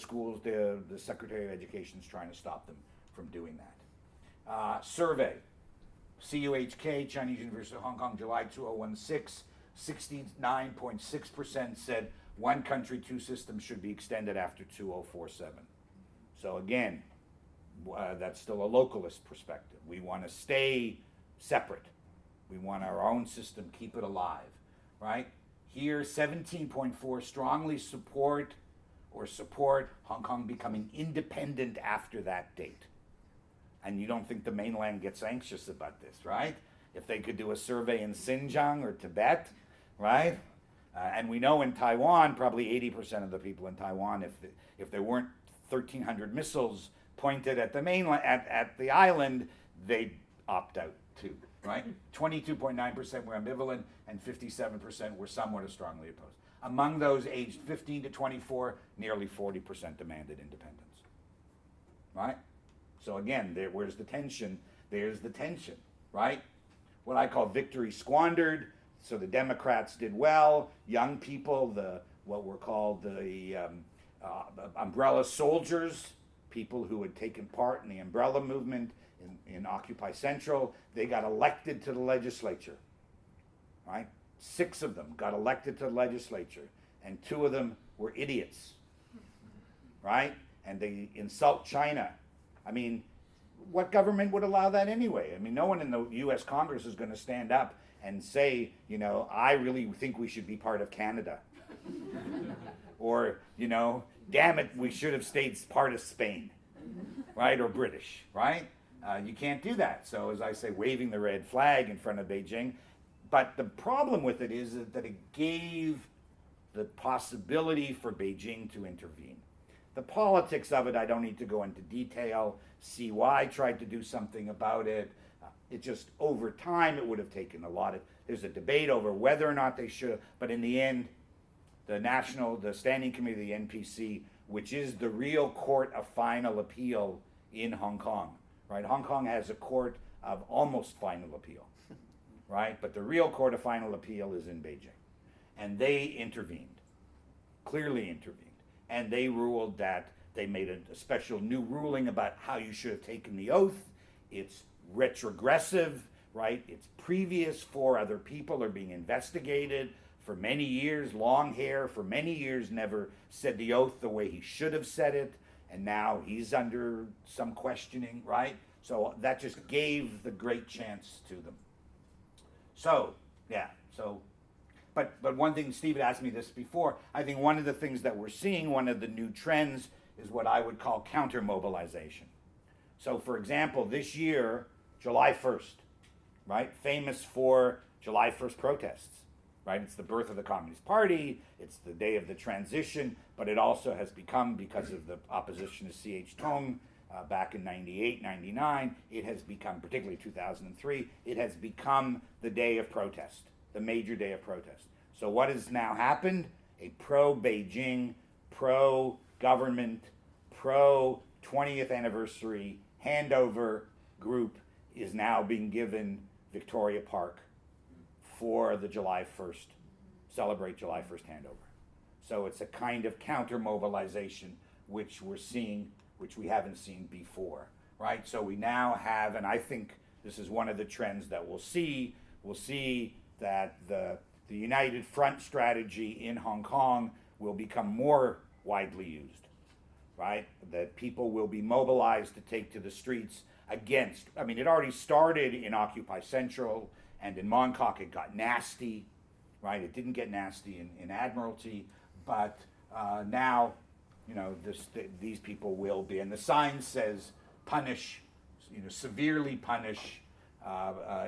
Secretary of Education is trying to stop them from doing that. Survey, CUHK, Chinese University of Hong Kong, July 2016, 69.6% said one country, two systems should be extended after 2047. So again, that's still a localist perspective. We want to stay separate. We want our own system, keep it alive, right? Here, 17.4 strongly support Hong Kong becoming independent after that date. And you don't think the mainland gets anxious about this, right? If they could do a survey in Xinjiang or Tibet, right? And we know in Taiwan, probably 80% of the people in Taiwan, if there weren't 1,300 missiles pointed at the mainland, at the island, they'd opt out too, right? 22.9% were ambivalent, and 57% were somewhat or strongly opposed. Among those aged 15 to 24, nearly 40% demanded independence, right? So again, where's the tension? There's the tension, right? What I call victory squandered. So the Democrats did well. Young people, what were called the umbrella soldiers, people who had taken part in the umbrella movement in Occupy Central, they got elected to the legislature, right? 6 of them got elected to the legislature, and 2 of them were idiots, right? And they insult China. I mean, what government would allow that anyway? I mean, no one in the U.S. Congress is going to stand up and say, I really think we should be part of Canada. Or, damn it, we should have stayed part of Spain, right? Or British, right? You can't do that. So, as I say, waving the red flag in front of Beijing. But the problem with it is that it gave the possibility for Beijing to intervene. The politics of it, I don't need to go into detail. CY tried to do something about it. It just, over time, it would have taken a lot of, there's a debate over whether or not they should, but in the end, the Standing Committee of the NPC, which is the real court of final appeal in Hong Kong, right? Hong Kong has a court of almost final appeal, right? But the real court of final appeal is in Beijing. And they intervened, clearly intervened. And they ruled that they made a special new ruling about how you should have taken the oath. It's retrogressive, right? It's previous. 4 other people are being investigated for many years. Long hair, for many years, never said the oath the way he should have said it. And now he's under some questioning, right? So that just gave the great chance to them. So, yeah, so, but one thing, Steve had asked me this before, I think one of the things that we're seeing, one of the new trends, is what I would call counter-mobilization. So, for example, this year, July 1st, right, famous for July 1st protests, right? It's the birth of the Communist Party, it's the day of the transition, but it also has become, because of the opposition to C.H. Tung back in 98, 99, it has become, particularly 2003, it has become the day of protest, the major day of protest. So what has now happened? A pro-Beijing, pro-government, pro-20th anniversary handover group is now being given Victoria Park for the July 1st, celebrate July 1st handover. So it's a kind of counter-mobilization which we're seeing, which we haven't seen before, right? So we now have, and I think this is one of the trends that we'll see that the United Front strategy in Hong Kong will become more widely used, right? That people will be mobilized to take to the streets against, I mean, it already started in Occupy Central, and in Mong Kok it got nasty, right? It didn't get nasty in Admiralty, but now, these people will be, and the sign says punish severely punish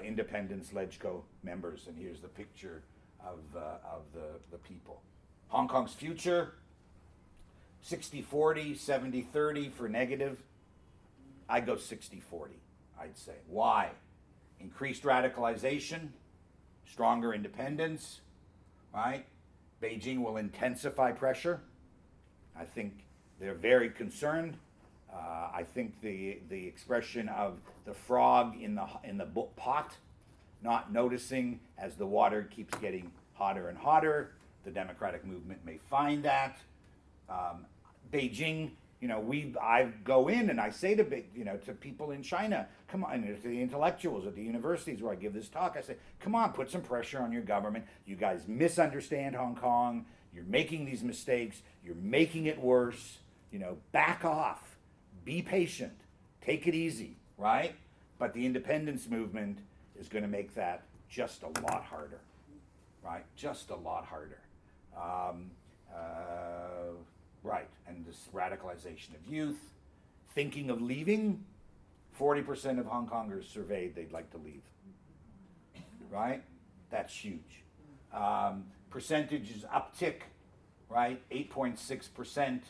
independence LegCo members. And here's the picture of the people. Hong Kong's future, 60-40, 70-30 for negative. I'd go 60-40, I'd say. Why? Increased radicalization, stronger independence, right? Beijing will intensify pressure. I think they're very concerned. I think the expression of the frog in the pot, not noticing as the water keeps getting hotter and hotter, the democratic movement may find that. Beijing, I go in and I say to to people in China, come on, to the intellectuals at the universities where I give this talk, I say, come on, put some pressure on your government. You guys misunderstand Hong Kong. You're making these mistakes. You're making it worse. Back off. Be patient. Take it easy, right? But the independence movement is going to make that just a lot harder, right? Just a lot harder. Right, and this radicalization of youth, thinking of leaving, 40% of Hong Kongers surveyed they'd like to leave, right? That's huge. Percentages uptick, right? 8.6%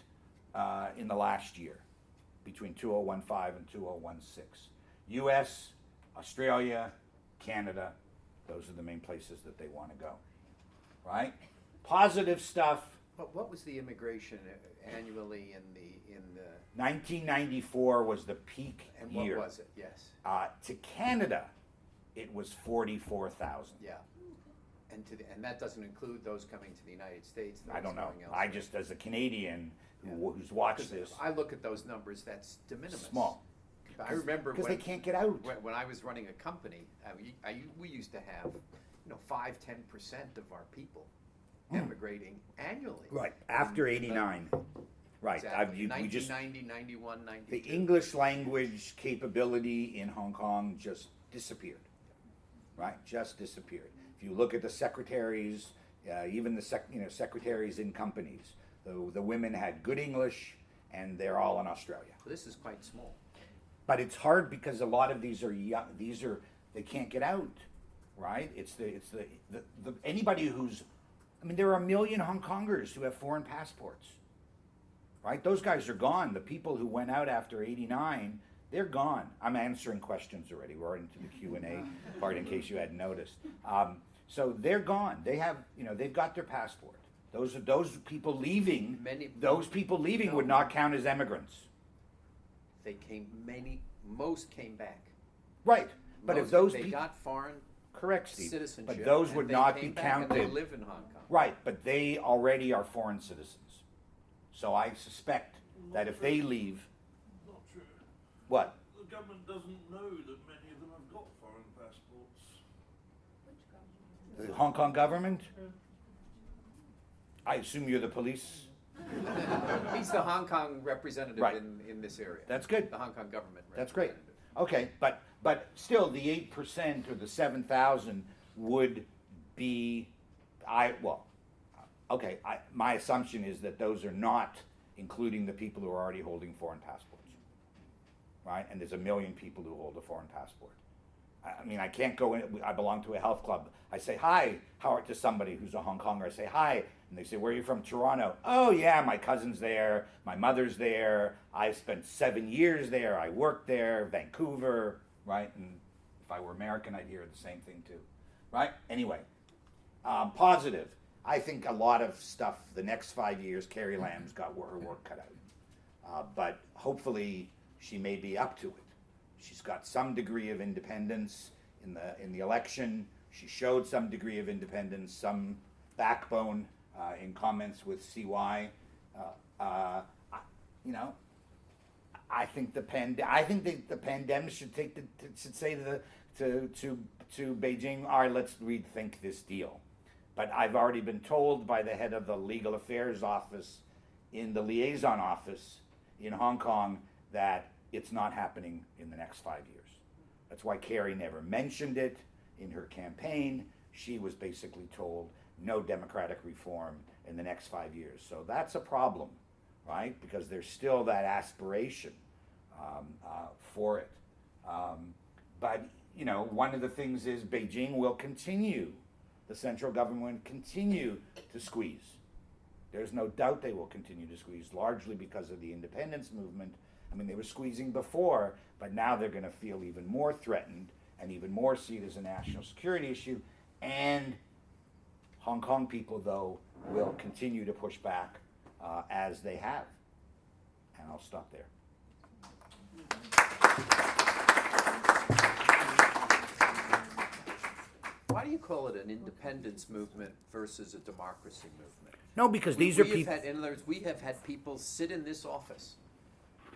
in the last year, between 2015 and 2016. US, Australia, Canada, those are the main places that they want to go, right? Positive stuff. But what was the immigration annually in the 1994 was the peak and year. what was it? Yes. To Canada, it was 44,000. Yeah. And and that doesn't include those coming to the United States. I don't those know. going I elsewhere. just, as a Canadian Yeah. who's watched 'Cause this, I look at those numbers. That's de minimis. small. I remember Because when, they can't get out. when I was running a company, we used to have 5-10% of our people emigrating annually. Right, after 89. Right. Exactly. We just, 1990, 91, 92. the English language capability in Hong Kong just disappeared. Right, just disappeared. If you look at the secretaries, even the secretaries in companies, the women had good English, and they're all in Australia. So this is quite small. But it's hard because a lot of these are young, they can't get out, right? It's the anybody who's, there are 1 million Hong Kongers who have foreign passports, right? Those guys are gone. The people who went out after 89, they're gone. I'm answering questions already. We're into the Q&A part in case you hadn't noticed. So they're gone. They have, they've got their passport. Those people leaving. Those people leaving would not count as immigrants. They most came back. Right. But if those they people, got foreign correct, Steve. citizenship, But those and would they not came be back and they counted. live in Hong Kong. Right, but they already are foreign citizens. So I suspect that if they leave, Not true. what? The government doesn't know that many of them have got foreign passports. The Hong Kong government? I assume you're the police. He's the Hong Kong representative Right. in this area. That's good. The Hong Kong government That's great. representative. Okay, but still, the 8% or the 7,000 would be, my assumption is that those are not including the people who are already holding foreign passports, right? And there's 1 million people who hold a foreign passport. I can't go in. I belong to a health club. I say hi, Howard, to somebody who's a Hong Konger. I say hi, and they say, "Where are you from?" Toronto. Oh yeah, my cousin's there. My mother's there. I spent 7 years there. I worked there. Vancouver, right? And if I were American, I'd hear the same thing too, right? Anyway, positive. I think a lot of stuff. The next 5 years, Carrie Lam's got her work cut out, but hopefully she may be up to it. She's got some degree of independence in the election. She showed some degree of independence, some backbone in comments with CY. I think the pandemic should say to Beijing, all right, let's rethink this deal. But I've already been told by the head of the legal affairs office in the liaison office in Hong Kong that it's not happening in the next 5 years. That's why Carrie never mentioned it in her campaign. She was basically told no democratic reform in the next 5 years. So that's a problem, right? Because there's still that aspiration for it. But, you know, one of the things is Beijing will continue, the central government will continue to squeeze. There's no doubt they will continue to squeeze, largely because of the independence movement. I mean, they were squeezing before, but now they're going to feel even more threatened and even more see it as a national security issue. And Hong Kong people, though, will continue to push back as they have. And I'll stop there. Why do you call it an independence movement versus a democracy movement? No, because We- these are we have people. had- in other words, we have had people sit in this office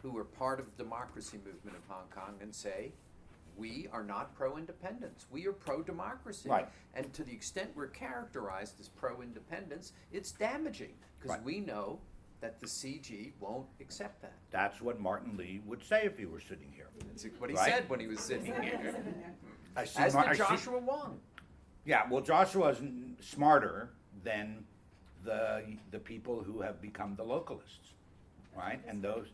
who were part of the democracy movement of Hong Kong and say, we are not pro-independence, we are pro-democracy. Right. And to the extent we're characterized as pro-independence, it's damaging, because Right. we know that the CG won't accept that. That's what Martin Lee would say if he were sitting here. That's what he Right. said when he was sitting here. I see As Mar- did I see- Joshua Wong. Yeah, well, Joshua's smarter than the people who have become the localists, right? And those,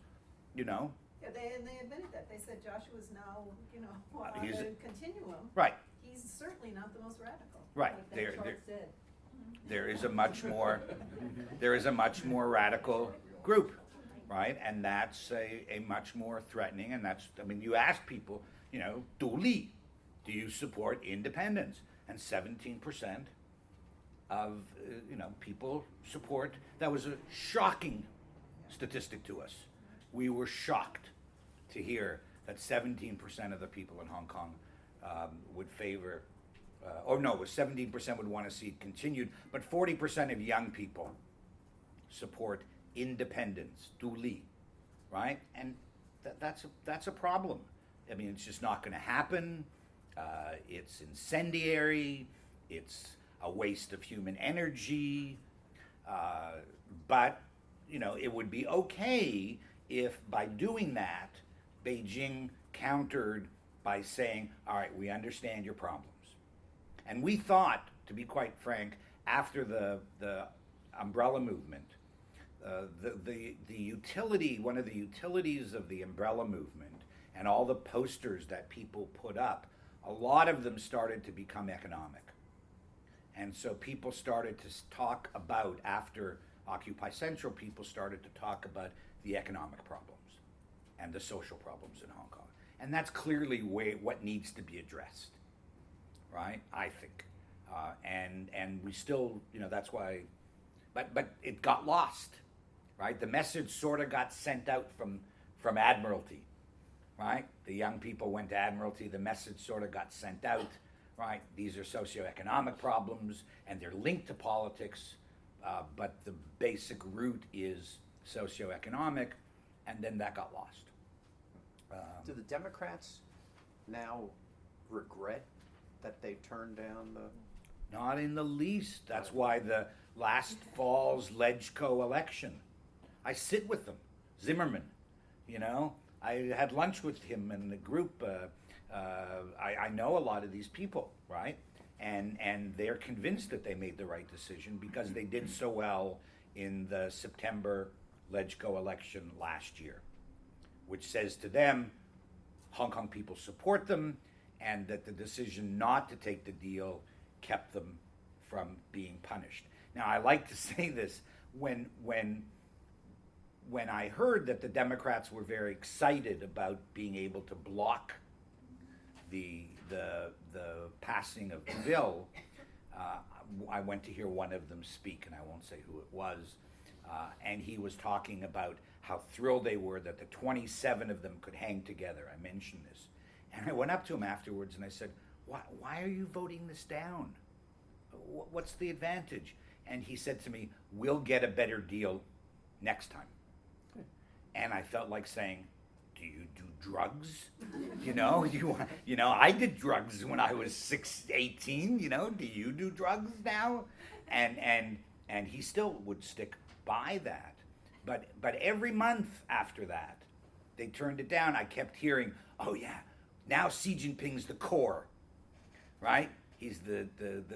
you know, Yeah, they admitted that. They said Joshua's now, you know, on he's the a- continuum. right, He's certainly not the most radical. right. Like that There, chart there, said. there is a much more, there is a much more radical group, right? And that's a much more threatening. And that's, I mean, you ask people, you know, 独立, do you support independence? And 17% of you know, people support. That was a shocking statistic to us. We were shocked to hear that 17% of the people in Hong Kong would favor, or no, it was 17% would want to see it continued, but 40% of young people support independence, 独立, right? And that's a problem. I mean, it's just not going to happen. It's incendiary. It's a waste of human energy. But, you know, it would be okay if by doing that, Beijing countered by saying, all right, we understand your problems. And we thought, to be quite frank, after the umbrella movement, the utility, one of the utilities of the umbrella movement and all the posters that people put up, a lot of them started to become economic. And so people started to talk about, after Occupy Central, people started to talk about the economic problems and the social problems in Hong Kong. And that's clearly what needs to be addressed, right? I think. And we still, you know, that's why, but it got lost, right? The message sort of got sent out from Admiralty, right? The young people went to Admiralty, the message sort of got sent out, right? These are socioeconomic problems, and they're linked to politics, but the basic root is socioeconomic, and then that got lost. Do the Democrats now regret that they turned down the... Not in the least. That's why the last fall's LegCo election, I sit with them. Zimmerman, you know, I had lunch with him and the group. I know a lot of these people, right? And they're convinced that they made the right decision because they did so well in the September LegCo election last year, which says to them, Hong Kong people support them, and that the decision not to take the deal kept them from being punished. Now, I like to say this, when I heard that the Democrats were very excited about being able to block the passing of the bill, I went to hear one of them speak, and I won't say who it was, and he was talking about how thrilled they were that the 27 of them could hang together. I mentioned this. And I went up to him afterwards and I said, why are you voting this down? What's the advantage? And he said to me, we'll get a better deal next time. And I felt like saying, do you do drugs? You know, I did drugs when I was 18, you know, do you do drugs now? And he still would stick by that. But every month after that, they turned it down. I kept hearing, oh yeah, now Xi Jinping's the core, right? He's the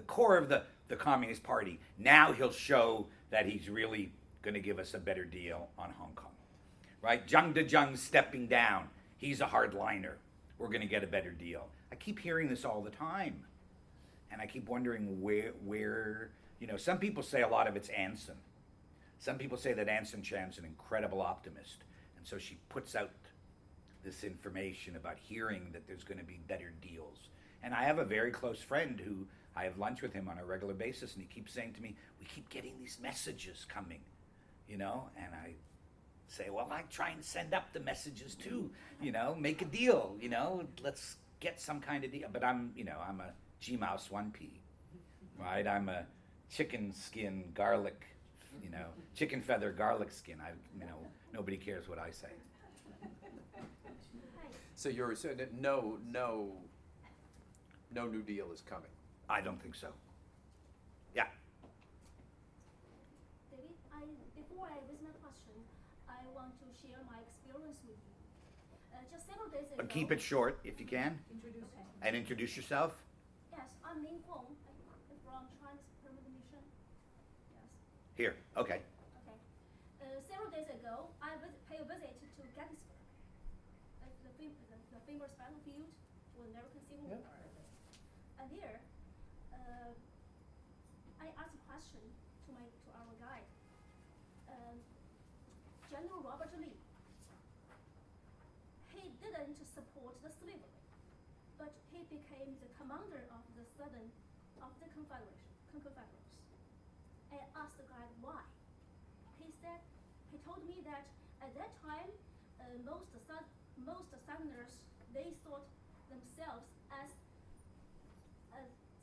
core of the Communist Party. Now he'll show that he's really going to give us a better deal on Hong Kong, right? Zhang Dezheng's stepping down. He's a hardliner. we're going to get a better deal. I keep hearing this all the time. And I keep wondering where, you know, some people say a lot of it's Anson. Some people say that Anson Chan's an incredible optimist. And so she puts out this information about hearing that there's going to be better deals. And I have a very close friend who I have lunch with him on a regular basis, and he keeps saying to me, we keep getting these messages coming, you know, and I say, well, I try and send up the messages too, you know, make a deal, you know, let's get some kind of deal. But I'm, you know, I'm a G-Mouse 1P, right? I'm a chicken skin garlic, you know, chicken feather garlic skin. You know, nobody cares what I say. So you're saying that no New Deal is coming? I don't think so. Yeah. David, before I raise my question, I want to share my experience with you. Just several days ago. But keep it short if you can, Introduce Okay. and introduce yourself. Yes, I'm Ling Feng from Chinese Permanent Mission. Yes. Here, okay. Okay. Several days ago, I paid a visit to Gettysburg, the famous battlefield to the American Civil War. And there, I asked a question to our guide, General Robert Lee. He didn't support the slavery, but he became the commander of the Confederates. I asked the guide why. He told me that at that time, most Southerners, they thought themselves as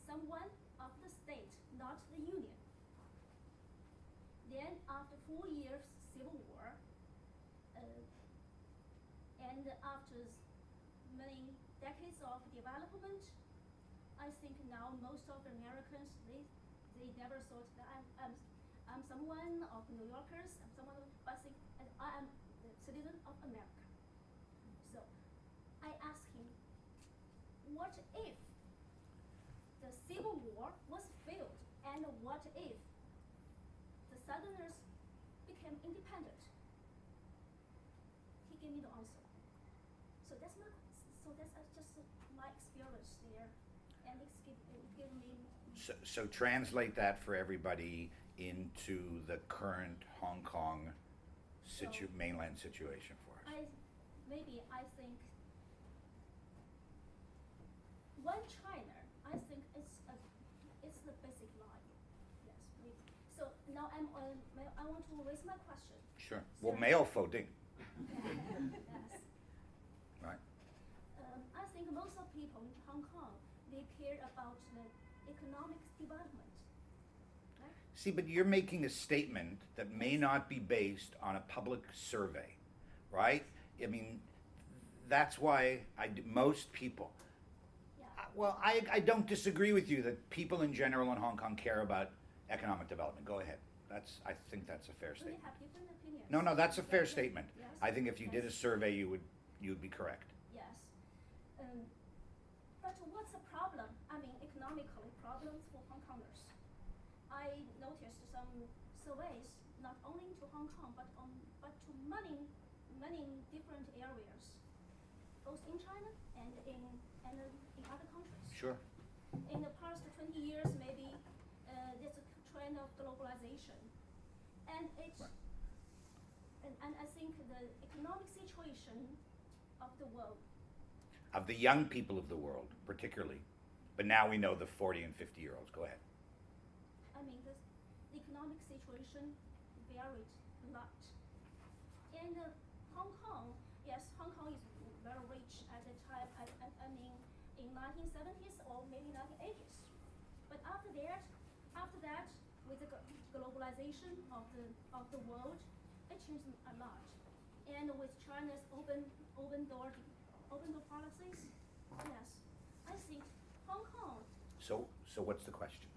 someone of the state, not the Union. Then after 4 years Civil War, and after many decades of development, I think now most of Americans, they never thought that I'm someone of New Yorkers, I'm someone, but think that I am a citizen of America. So I asked him, what if the Civil War was failed, and what if the Southerners became independent? He gave me the answer. So that's just my experience there, and it gave me. So translate that for everybody into the current Hong Kong mainland situation for us. I think one China. I think it's the basic line. Yes, maybe. So now I want to raise my question. Sure. Well, male Foding. Yes. Right. I think most of people in Hong Kong, they care about the economic development. Right? See, but you're making a statement that may not be based on a public survey, right? I mean, that's why most people. Yeah. Well, I don't disagree with you that people in general in Hong Kong care about economic development. Go ahead. I think that's a fair So they statement. have different opinions. No, that's a fair statement. Yes. I think if you did a Yes. survey, you'd be correct. Yes. But what's the problem? I mean, economically problems for Hong Kongers. I noticed some surveys, not only to Hong Kong, but to many different areas, both in China and in other countries. Sure. In the past 20 years, maybe there's a trend of globalization, and Right. and I think the economic situation of the world. Of the young people of the world, particularly. But now we know the 40 and 50-year-olds. Go ahead. I mean, the economic situation varied a lot. And Hong Kong, yes, Hong Kong is very rich at the time, I mean, in 1970s or maybe 1980s. But after that, with the globalization of the world, it changed a lot. And with China's open door policies, yes, I think Hong Kong. So what's the question?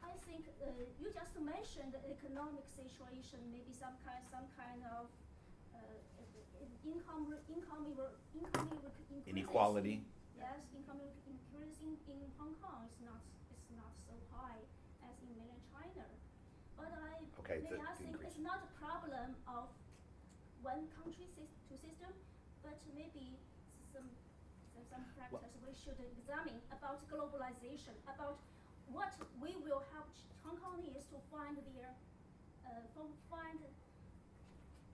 I think you just mentioned the economic situation, maybe some kind of income increases. Inequality. Yes, income increasing in Hong Kong is not so high as in mainland China. But I Okay, maybe the I think increase. it's not a problem of one country two system, but maybe some factors we should examine about globalization, about what we will help Hong Kongers to find their find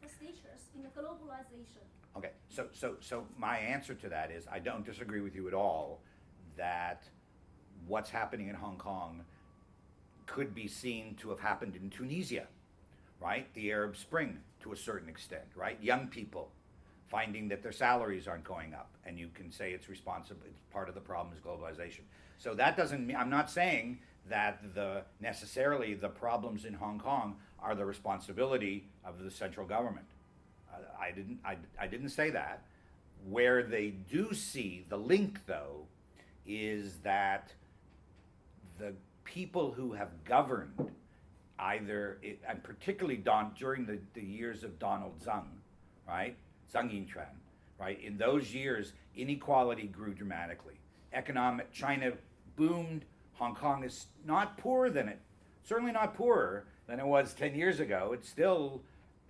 the status in the globalization. Okay, so my answer to that is I don't disagree with you at all that what's happening in Hong Kong could be seen to have happened in Tunisia, right? The Arab Spring to a certain extent, right? Young people finding that their salaries aren't going up, and you can say it's responsible, it's part of the problem is globalization. So that doesn't mean, I'm not saying that necessarily the problems in Hong Kong are the responsibility of the central government. I didn't say that. Where they do see the link, though, is that the people who have governed, and particularly during the years of Donald Zhang, right? Zhang Yingquan, right? In those years, inequality grew dramatically. China boomed. Hong Kong is not poorer than certainly not poorer than it was 10 years ago. It's still,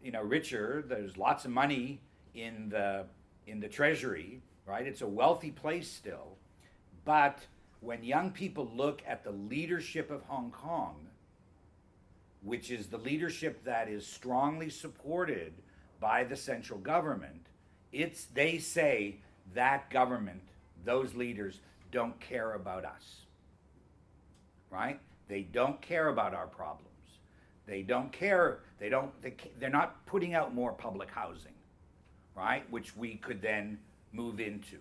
richer. There's lots of money in the treasury, right? It's a wealthy place still. But when young people look at the leadership of Hong Kong, which is the leadership that is strongly supported by the central government, they say that government, those leaders, don't care about us. Right? They don't care about our problems. They don't care. They're not putting out more public housing, right? Which we could then move into,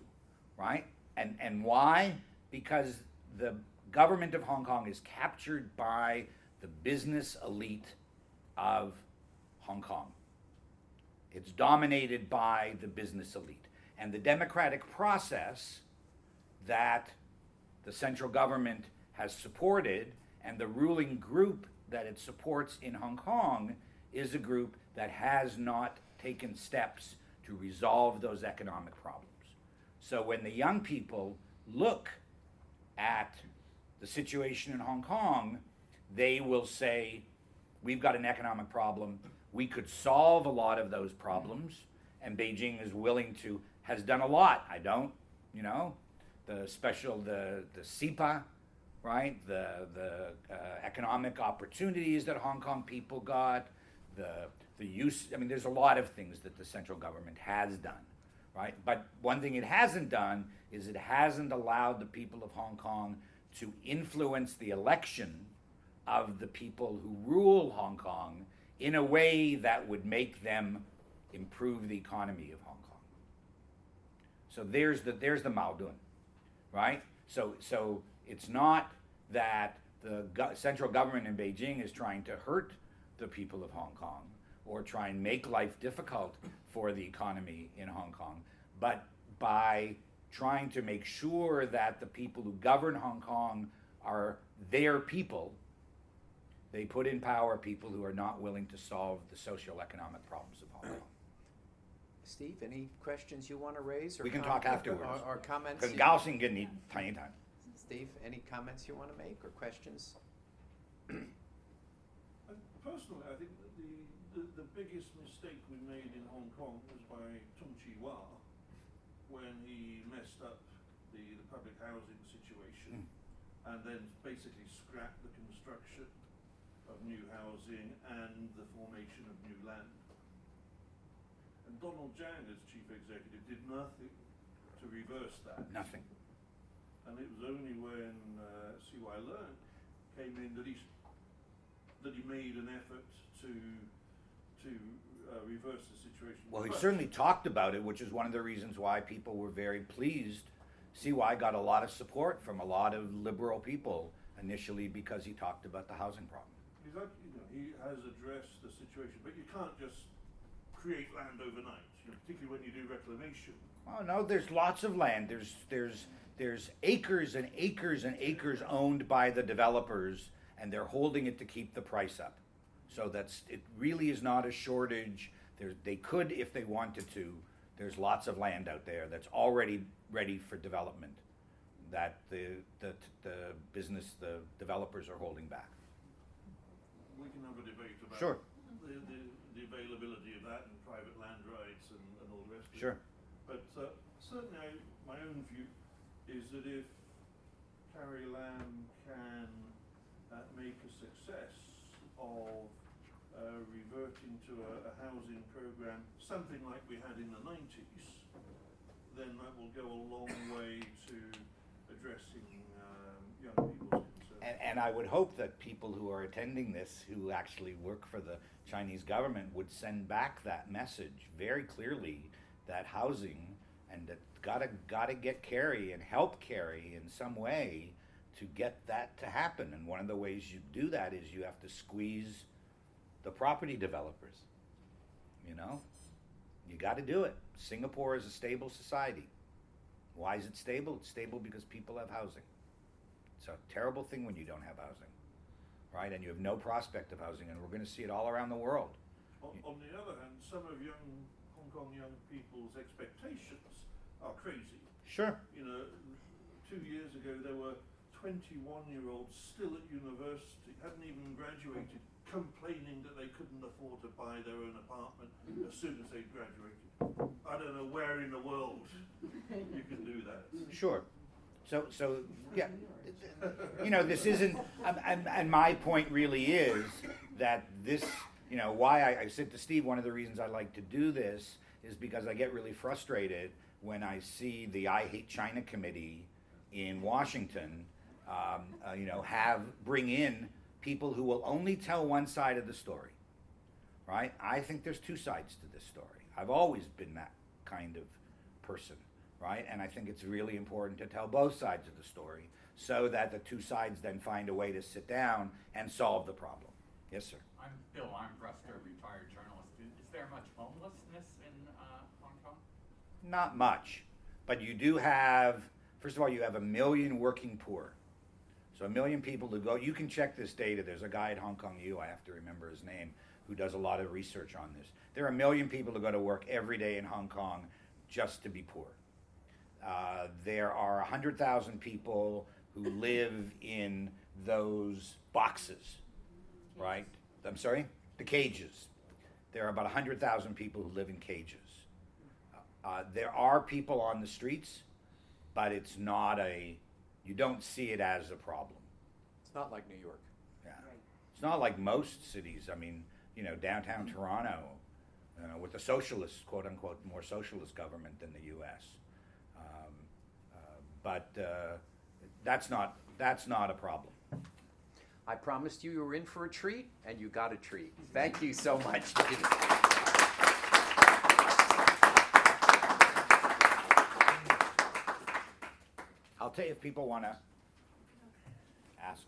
right? And why? Because the government of Hong Kong is captured by the business elite of Hong Kong. It's dominated by the business elite. And the democratic process that the central government has supported, and the ruling group that it supports in Hong Kong is a group that has not taken steps to resolve those economic problems. So when the young people look at the situation in Hong Kong, they will say, we've got an economic problem, we could solve a lot of those problems, and Beijing has done a lot. The CEPA, right? The economic opportunities that Hong Kong people got, the use, there's a lot of things that the central government has done, right? But one thing it hasn't done is it hasn't allowed the people of Hong Kong to influence the election of the people who rule Hong Kong in a way that would make them improve the economy of Hong Kong. So there's the Maodun, right? So it's not that the central government in Beijing is trying to hurt the people of Hong Kong or try and make life difficult for the economy in Hong Kong, but by trying to make sure that the people who govern Hong Kong are their people, they put in power people who are not willing to solve the socio-economic problems of Hong Kong. Steve, any questions you want to raise? Or We can talk afterwards. Or comments? 很高兴跟你谈一谈。 Steve, any comments you want to make or questions? Personally, I think that the biggest mistake we made in Hong Kong was by Tung Chee-hwa when he messed up the public housing situation and then basically scrapped the construction of new housing and the formation of new land. And Donald Zhang, as chief executive, did nothing to reverse that. Nothing. And it was only when CY Leung came in that he made an effort to reverse the situation. Well, he certainly talked about it, which is one of the reasons why people were very pleased. CY got a lot of support from a lot of liberal people initially because he talked about the housing problem. He has addressed the situation, but you can't just create land overnight, particularly when you do reclamation. Oh no, there's lots of land. There's acres and acres and acres owned by the developers, and they're holding it to keep the price up. So it really is not a shortage. They could, if they wanted to. There's lots of land out there that's already ready for development that the developers are holding back. We can have a debate about Sure. the availability of that and private land rights and all the rest of Sure. it. But certainly my own view is that if Carrie Lam can make a success of reverting to a housing program, something like we had in the 90s, then that will go a long way to addressing young people's concerns. And I would hope that people who are attending this, who actually work for the Chinese government, would send back that message very clearly, that housing, and that gotta get Carrie and help Carrie in some way to get that to happen. And one of the ways you do that is you have to squeeze the property developers. You know, you got to do it. Singapore is a stable society. Why is it stable? It's stable because people have housing. It's a terrible thing when you don't have housing, right? And you have no prospect of housing, and we're going to see it all around the world. On the other hand, some of Hong Kong young people's expectations are crazy. Sure. You know, 2 years ago there were 21-year-olds still at university, hadn't even graduated, complaining that they couldn't afford to buy their own apartment as soon as they graduated. I don't know where in the world you can do that. Sure. So yeah, you know, this isn't, and my point really is that this, you know, why I said to Steve, one of the reasons I like to do this is because I get really frustrated when I see the I Hate China Committee in Washington, you know, bring in people who will only tell one side of the story, right? I think there's two sides to this story. I've always been that kind of person, right? And I think it's really important to tell both sides of the story so that the two sides then find a way to sit down and solve the problem. Yes, sir. I'm Bill Armbruster, a retired journalist. Is there much homelessness in Hong Kong? Not much, but you do have, first of all, you have 1 million working poor. So 1 million people who go, you can check this data. There's a guy at Hong Kong U, I have to remember his name, who does a lot of research on this. There are 1 million people who go to work every day in Hong Kong just to be poor. There are 100,000 people who live in those boxes, right? I'm sorry? The cages. There are about 100,000 people who live in cages. There are people on the streets, but it's not you don't see it as a problem. It's not like New York. Yeah. It's not like most cities. I mean, you know, downtown Toronto, with a socialist, quote unquote, more socialist government than the U.S. But that's not a problem. I promised you were in for a treat, and you got a treat. Thank you so much. I'll tell you if people want to ask.